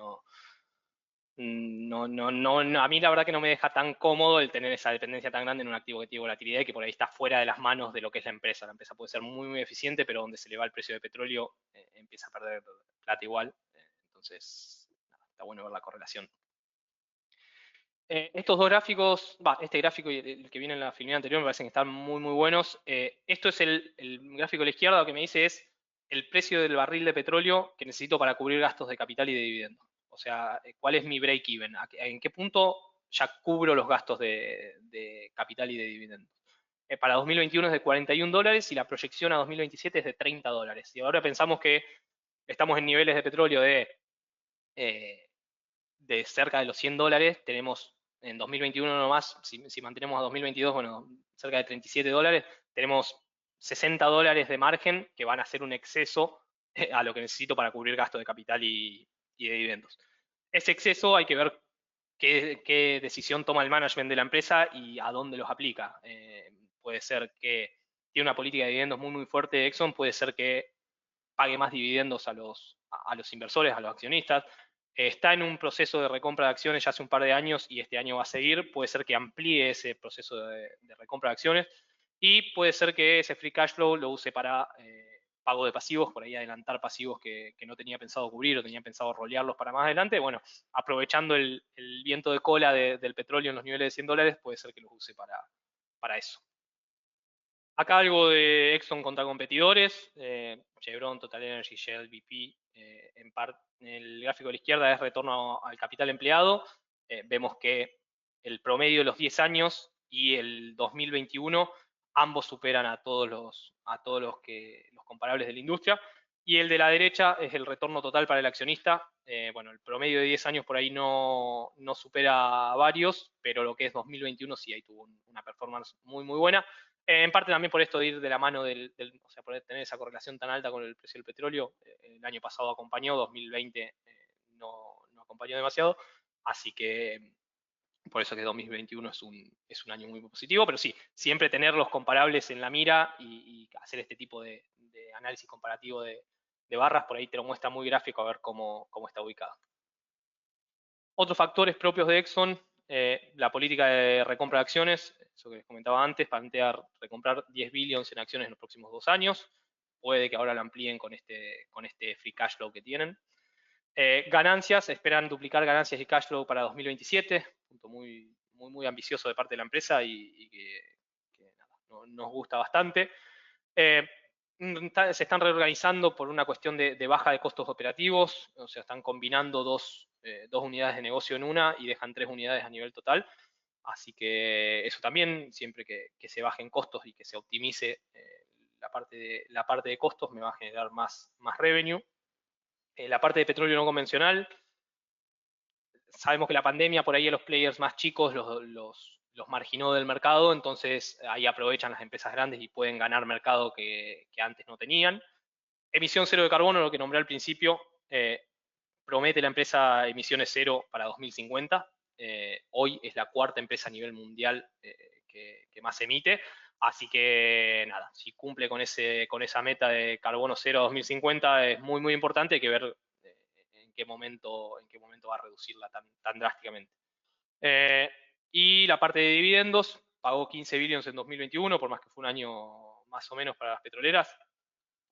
a mí la verdad que no me deja tan cómodo el tener esa dependencia tan grande en un activo que tiene volatilidad y que por ahí está fuera de las manos de lo que es la empresa. La empresa puede ser muy eficiente, pero donde se le va el precio de petróleo empieza a perder plata igual. Entonces, nada, está bueno ver la correlación. Estos dos gráficos, este gráfico y el que viene en la filmina anterior me parecen que están muy, muy buenos. Esto es el gráfico de la izquierda, lo que me dice es el precio del barril de petróleo que necesito para cubrir gastos de capital y de dividendo. O sea, ¿cuál es mi break-even? ¿En qué punto ya cubro los gastos de capital y de dividendo? Para 2021 es de $41 y la proyección a 2027 es de $30. Y ahora pensamos que estamos en niveles de petróleo de cerca de los $100, tenemos en 2021 nomás, si mantenemos a 2022, bueno, cerca de $37, tenemos $60 de margen que van a ser un exceso a lo que necesito para cubrir gastos de capital y de dividendos. Ese exceso hay que ver qué decisión toma el management de la empresa y a dónde los aplica. Puede ser que tiene una política de dividendos muy, muy fuerte Exxon, puede ser que pague más dividendos a los inversores, a los accionistas. Está en un proceso de recompra de acciones ya hace un par de años y este año va a seguir. Puede ser que amplíe ese proceso de recompra de acciones y puede ser que ese free cash flow lo use para pago de pasivos, por ahí adelantar pasivos que no tenía pensado cubrir o tenía pensado rolearlos para más adelante. Bueno, aprovechando el viento de cola del petróleo en los niveles de $100, puede ser que los use para eso. Acá algo de Exxon contra competidores, Chevron, Total Energy, Shell, BP, en el gráfico de la izquierda es retorno al capital empleado. Vemos que el promedio de los 10 años y el 2021 ambos superan a todos los comparables de la industria. Y el de la derecha es el retorno total para el accionista. Bueno, el promedio de 10 años por ahí no supera a varios, pero lo que es 2021 sí, ahí tuvo una performance muy, muy buena. En parte también por esto de ir de la mano o sea, por tener esa correlación tan alta con el precio del petróleo. El año pasado acompañó, 2020 no acompañó demasiado, así que por eso que 2021 es un año muy positivo, pero sí, siempre tener los comparables en la mira y hacer este tipo de análisis comparativo de barras, por ahí te lo muestra muy gráfico a ver cómo está ubicado. Otros factores propios de Exxon, la política de recompra de acciones, eso que les comentaba antes, plantear recomprar 10 billions en acciones en los próximos 2 años. Puede que ahora lo amplíen con este free cash flow que tienen. Ganancias, esperan duplicar ganancias y cash flow para 2027, punto muy, muy, muy ambicioso de parte de la empresa y que nada, nos gusta bastante. Se están reorganizando por una cuestión de baja de costos operativos, o sea, están combinando dos unidades de negocio en una y dejan 3 unidades a nivel total. Así que eso también, siempre que se bajen costos y que se optimice la parte de costos, me va a generar más revenue. La parte de petróleo no convencional, sabemos que la pandemia por ahí a los players más chicos los marginó del mercado, entonces ahí aprovechan las empresas grandes y pueden ganar mercado que antes no tenían. Emisión cero de carbono, lo que nombré al principio, promete la empresa emisiones cero para 2050. Hoy es la 4ª empresa a nivel mundial que más emite, así que nada, si cumple con esa meta de carbono cero a 2050 es muy, muy importante, hay que ver en qué momento va a reducirla tan drásticamente. Y la parte de dividendos, pagó 15 billions en 2021, por más que fue un año más o menos para las petroleras,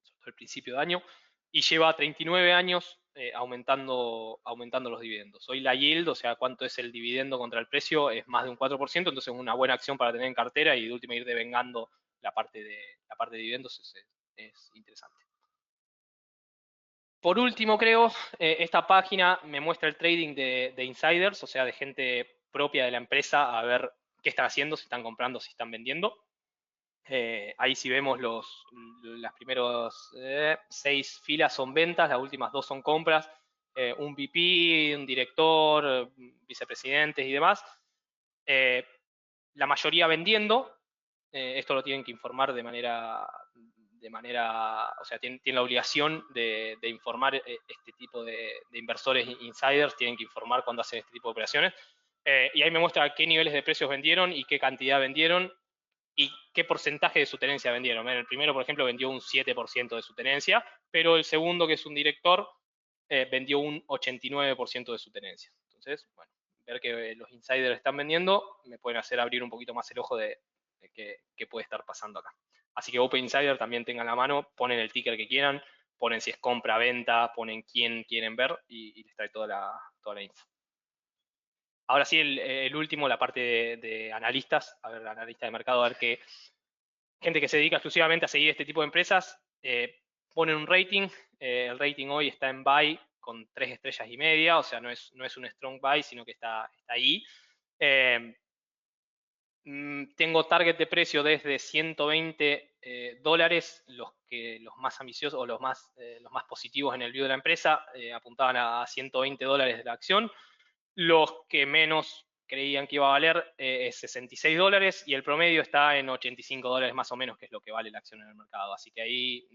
sobre todo el principio de año, y lleva 39 años aumentando los dividendos. Hoy la yield, o sea, cuánto es el dividendo contra el precio, es más de un 4%, entonces es una buena acción para tener en cartera y de última ir devengando la parte de dividendos es interesante. Por último, creo, esta página me muestra el trading de insiders, o sea, de gente propia de la empresa, a ver qué están haciendo, si están comprando, si están vendiendo. Ahí sí vemos las primeras 6 filas son ventas, las últimas 2 son compras, un VP, un director, vicepresidentes y demás. La mayoría vendiendo, esto lo tienen que informar de manera, o sea, tienen la obligación de informar este tipo de inversores insiders, tienen que informar cuando hacen este tipo de operaciones. Y ahí me muestra qué niveles de precios vendieron y qué cantidad vendieron y qué porcentaje de su tenencia vendieron. El primero, por ejemplo, vendió un 7% de su tenencia, pero el segundo, que es un director, vendió un 89% de su tenencia. Entonces, bueno, ver que los insiders están vendiendo me pueden hacer abrir un poquito más el ojo de qué puede estar pasando acá. Así que Open Insider también tengan la mano, ponen el ticker que quieran, ponen si es compra, venta, ponen quién quieren ver y les trae toda la info. Ahora sí, el último, la parte de analistas, a ver, analistas de mercado, a ver qué gente que se dedica exclusivamente a seguir este tipo de empresas, ponen un rating, el rating hoy está en buy con 3 estrellas y media, o sea, no es un strong buy, sino que está ahí. Tengo target de precio desde 120 dólares, los más ambiciosos o los más positivos en el view de la empresa apuntaban a 120 dólares de la acción. Los que menos creían que iba a valer es 66 dólares y el promedio está en 85 dólares más o menos, que es lo que vale la acción en el mercado. Así que ahí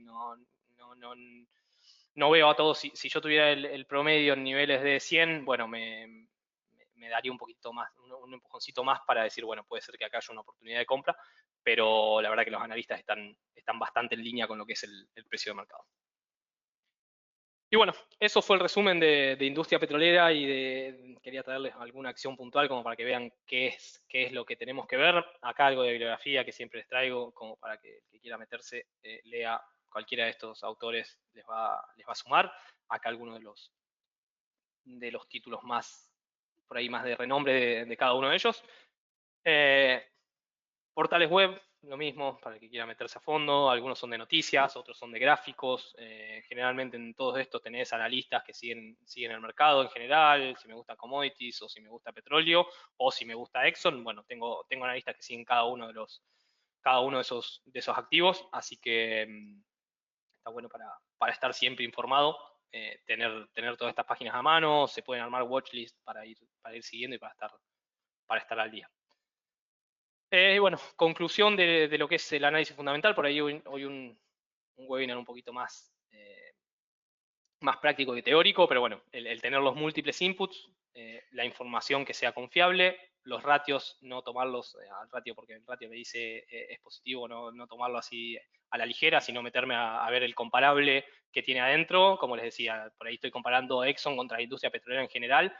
no veo a todos. Si yo tuviera el promedio en niveles de 100, bueno, me daría un poquito más, un empujoncito más para decir, bueno, puede ser que acá haya una oportunidad de compra, pero la verdad que los analistas están bastante en línea con lo que es el precio de mercado. Y bueno, eso fue el resumen de industria petrolera y quería traerles alguna acción puntual como para que vean qué es lo que tenemos que ver. Acá algo de bibliografía que siempre les traigo, como para que el que quiera meterse lea cualquiera de estos autores, les va a sumar. Acá algunos de los títulos más, por ahí más de renombre de cada uno de ellos. Portales web, lo mismo, para el que quiera meterse a fondo. Algunos son de noticias, otros son de gráficos. Generalmente en todos estos tenés analistas que siguen el mercado en general, si me gusta commodities o si me gusta petróleo o si me gusta Exxon. Bueno, tengo analistas que siguen cada uno de esos activos, así que está bueno para estar siempre informado. Tener todas estas páginas a mano, se pueden armar watchlist para ir siguiendo y para estar al día. Bueno, conclusión de lo que es el análisis fundamental, por ahí hoy un webinar un poquito más práctico que teórico, pero bueno, el tener los múltiples inputs, la información que sea confiable, los ratios, no tomarlos al ratio porque el ratio me dice es positivo, no tomarlo así a la ligera, sino meterme a ver el comparable que tiene adentro. Como les decía, por ahí estoy comparando Exxon contra la industria petrolera en general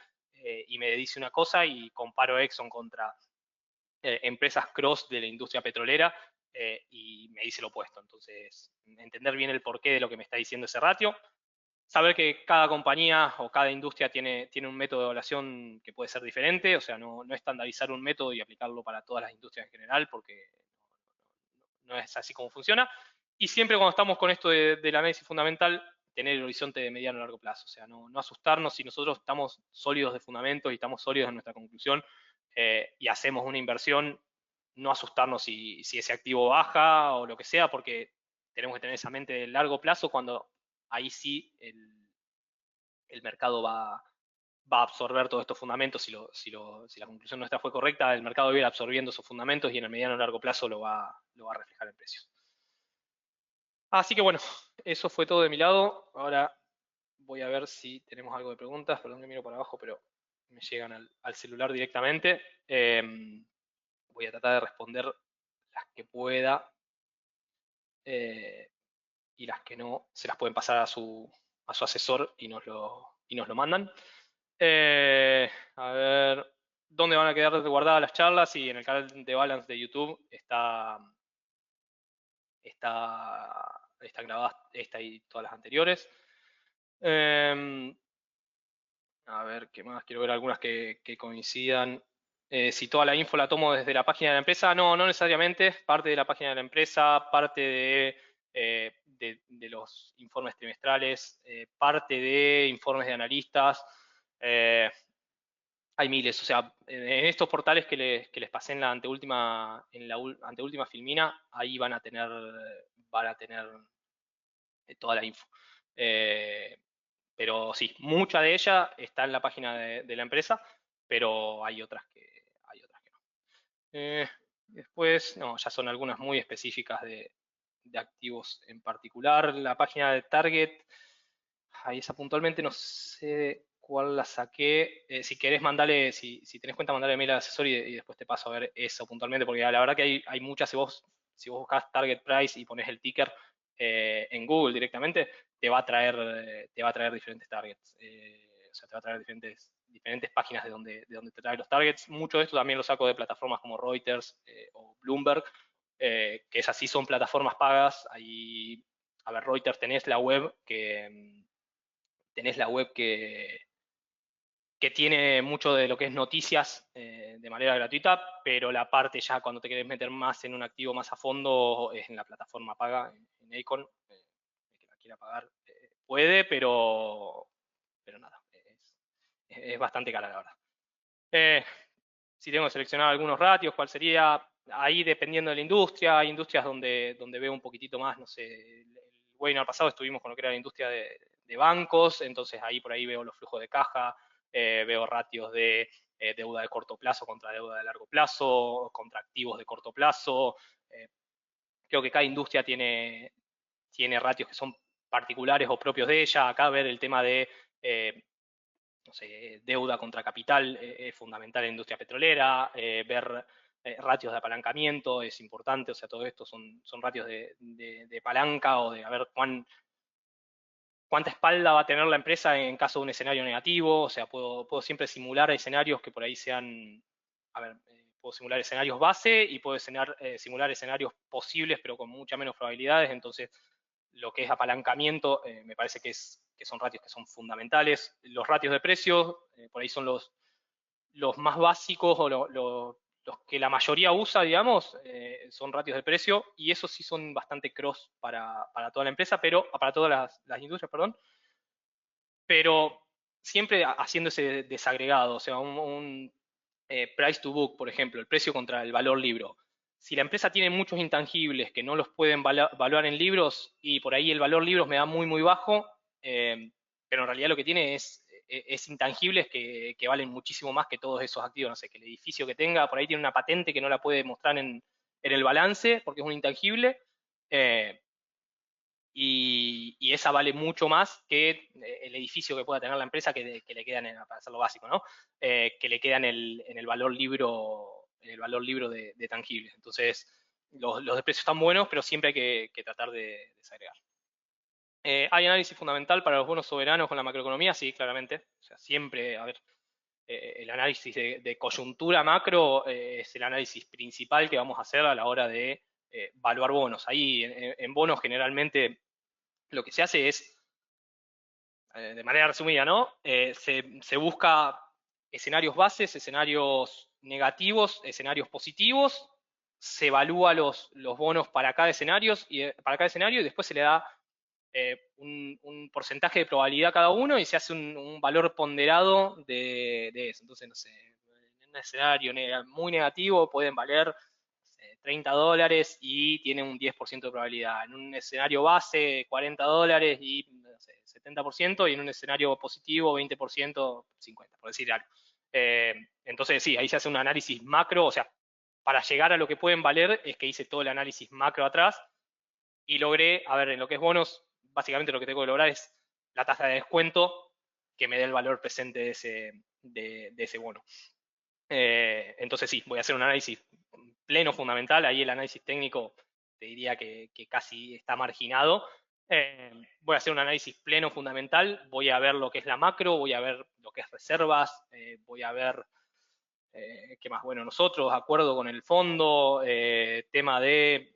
y me dice una cosa y comparo Exxon contra empresas cross de la industria petrolera y me dice lo opuesto. Entonces, entender bien el porqué de lo que me está diciendo ese ratio. Saber que cada compañía o cada industria tiene un método de evaluación que puede ser diferente, o sea, no estandarizar un método y aplicarlo para todas las industrias en general, porque no es así como funciona. Y siempre cuando estamos con esto del análisis fundamental, tener el horizonte de mediano a largo plazo, o sea, no asustarnos si nosotros estamos sólidos de fundamentos y estamos sólidos en nuestra conclusión y hacemos una inversión, no asustarnos si ese activo baja o lo que sea, porque tenemos que tener esa mente de largo plazo cuando ahí sí el mercado va a absorber todos estos fundamentos. Si la conclusión nuestra fue correcta, el mercado va a ir absorbiendo esos fundamentos y en el mediano y largo plazo lo va a reflejar en precios. Así que bueno, eso fue todo de mi lado. Ahora voy a ver si tenemos algo de preguntas. Perdón que miro para abajo, pero me llegan al celular directamente. Voy a tratar de responder las que pueda y las que no se las pueden pasar a su asesor y nos lo mandan. A ver, ¿dónde van a quedar guardadas las charlas? Y en el canal de Balance de YouTube está grabada esta y todas las anteriores. A ver, ¿qué más? Quiero ver algunas que coincidan. Si toda la info la tomo desde la página de la empresa, no necesariamente. Parte de la página de la empresa, parte de los informes trimestrales, parte de informes de analistas. Hay miles, o sea, en estos portales que les pasé en la anteúltima filmina, ahí van a tener toda la info. Pero sí, mucha de ella está en la página de la empresa, pero hay otras que no. Después, no, ya son algunas muy específicas de activos en particular. La página de Target, ahí esa puntualmente no sé cuál la saqué. Si querés mandarle, si tenés cuenta, mandarle mail al asesor y después te paso a ver eso puntualmente, porque la verdad que hay muchas. Si vos buscás Target Price y pones el ticker en Google directamente, te va a traer diferentes targets. O sea, te va a traer diferentes páginas de donde te trae los targets. Mucho de esto también lo saco de plataformas como Reuters o Bloomberg, que esas sí son plataformas pagas. Ahí a ver, Reuters tenés la web que tiene mucho de lo que es noticias de manera gratuita, pero la parte ya cuando te querés meter más en un activo más a fondo es en la plataforma paga, en Acorn. El que la quiera pagar puede, pero nada, es bastante cara la verdad. Si tengo que seleccionar algunos ratios, ¿cuál sería? Ahí dependiendo de la industria, hay industrias donde veo un poquitito más, no sé, el webinar pasado estuvimos con lo que era la industria de bancos, entonces ahí por ahí veo los flujos de caja, veo ratios de deuda de corto plazo contra deuda de largo plazo, contra activos de corto plazo. Creo que cada industria tiene ratios que son particulares o propios de ella. Acá ver el tema de no sé, deuda contra capital es fundamental en la industria petrolera, ver ratios de apalancamiento es importante, o sea, todo esto son ratios de palanca o de a ver cuánta espalda va a tener la empresa en caso de un escenario negativo, o sea, puedo siempre simular escenarios que por ahí sean, a ver, puedo simular escenarios base y puedo simular escenarios posibles pero con mucha menos probabilidades, entonces lo que es apalancamiento me parece que son ratios que son fundamentales. Los ratios de precios, por ahí son los más básicos o los que la mayoría usa, digamos, son ratios de precio y esos sí son bastante cross para toda la empresa, pero para todas las industrias, perdón, pero siempre haciendo ese desagregado, o sea, un price to book, por ejemplo, el precio contra el valor libro. Si la empresa tiene muchos intangibles que no los pueden valuar en libros y por ahí el valor libros me da muy, muy bajo, pero en realidad lo que tiene es intangibles que valen muchísimo más que todos esos activos. No sé, que el edificio que tenga, por ahí tiene una patente que no la puede mostrar en el balance porque es un intangible. Eh, y esa vale mucho más que el edificio que pueda tener la empresa que le queda, para hacerlo básico, ¿no? Que le queda en el valor libro de tangibles. Entonces, los de precios están buenos, pero siempre hay que tratar de desagregar. ¿Hay análisis fundamental para los bonos soberanos con la macroeconomía? Sí, claramente. O sea, siempre, a ver, el análisis de coyuntura macro es el análisis principal que vamos a hacer a la hora de evaluar bonos. Ahí en bonos generalmente lo que se hace es, de manera resumida, ¿no? Se busca escenarios bases, escenarios negativos, escenarios positivos, se evalúa los bonos para cada escenario y después se le da un porcentaje de probabilidad a cada uno y se hace un valor ponderado de eso. Entonces, no sé, en un escenario muy negativo pueden valer $30 y tiene un 10% de probabilidad. En un escenario base, $40 y no sé, 70%, y en un escenario positivo, 20%, 50%, por decir algo. Entonces, sí, ahí se hace un análisis macro, o sea, para llegar a lo que pueden valer es que hice todo el análisis macro atrás y logré, a ver, en lo que es bonos, básicamente lo que tengo que lograr es la tasa de descuento que me dé el valor presente de ese bono. Entonces sí, voy a hacer un análisis pleno fundamental, ahí el análisis técnico te diría que casi está marginado. Voy a hacer un análisis pleno fundamental, voy a ver lo que es la macro, voy a ver lo que es reservas, voy a ver qué más, bueno, nosotros, acuerdo con el fondo, tema de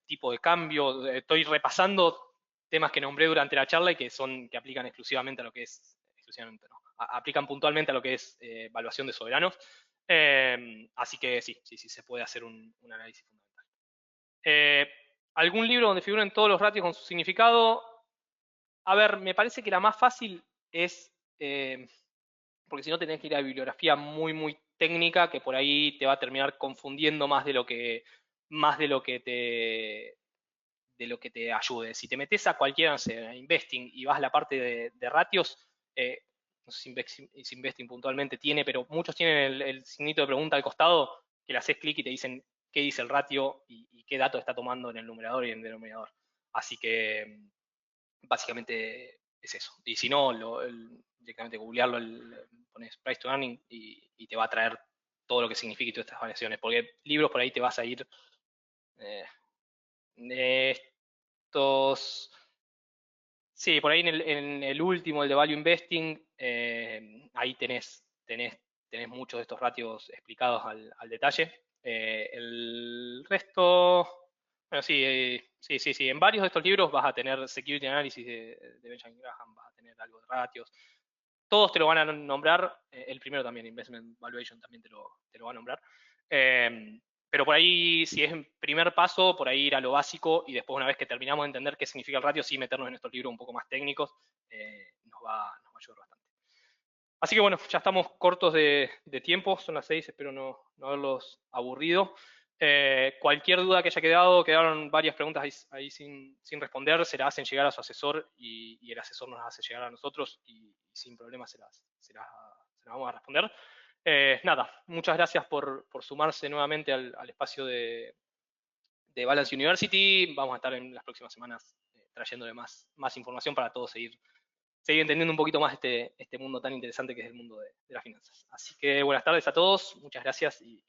tipo de cambio, estoy repasando temas que nombré durante la charla y que aplican exclusivamente a lo que es, exclusivamente no, aplican puntualmente a lo que es evaluación de soberanos. Así que sí, se puede hacer un análisis fundamental. ¿Algún libro donde figuren todos los ratios con su significado? A ver, me parece que la más fácil es, porque si no tenés que ir a bibliografía muy, muy técnica, que por ahí te va a terminar confundiendo más de lo que te ayude. Si te metes a cualquiera, no sé, a Investing y vas a la parte de ratios, no sé si Investing puntualmente tiene, pero muchos tienen el signito de pregunta al costado, que le haces clic y te dicen qué dice el ratio y qué datos está tomando en el numerador y en el denominador. Así que básicamente es eso. Y si no, directamente googlearlo, pones price to earning y te va a traer todo lo que significa y todas estas variaciones. Porque libros por ahí te vas a ir eh, estos. Sí, por ahí en el último, el de Value Investing, ahí tenés muchos de estos ratios explicados al detalle. El resto, bueno, sí, Sí, sí, sí. En varios de estos libros vas a tener Security Analysis de Benjamin Graham, vas a tener algo de ratios. Todos te lo van a nombrar. El primero también, Investment Valuation, también te lo va a nombrar. Pero por ahí, si es en primer paso, por ahí ir a lo básico y después, una vez que terminamos de entender qué significa el ratio, sí meternos en estos libros un poco más técnicos, nos va a ayudar bastante. Así que bueno, ya estamos cortos de tiempo, son las 6, espero no haberlos aburrido. Cualquier duda que haya quedado, quedaron varias preguntas ahí sin responder, se las hacen llegar a su asesor y el asesor nos las hace llegar a nosotros y sin problema se las vamos a responder. Nada, muchas gracias por sumarse nuevamente al espacio de Balance University. Vamos a estar en las próximas semanas trayéndole más información para todos seguir entendiendo un poquito más este mundo tan interesante que es el mundo de las finanzas. Así que buenas tardes a todos, muchas gracias y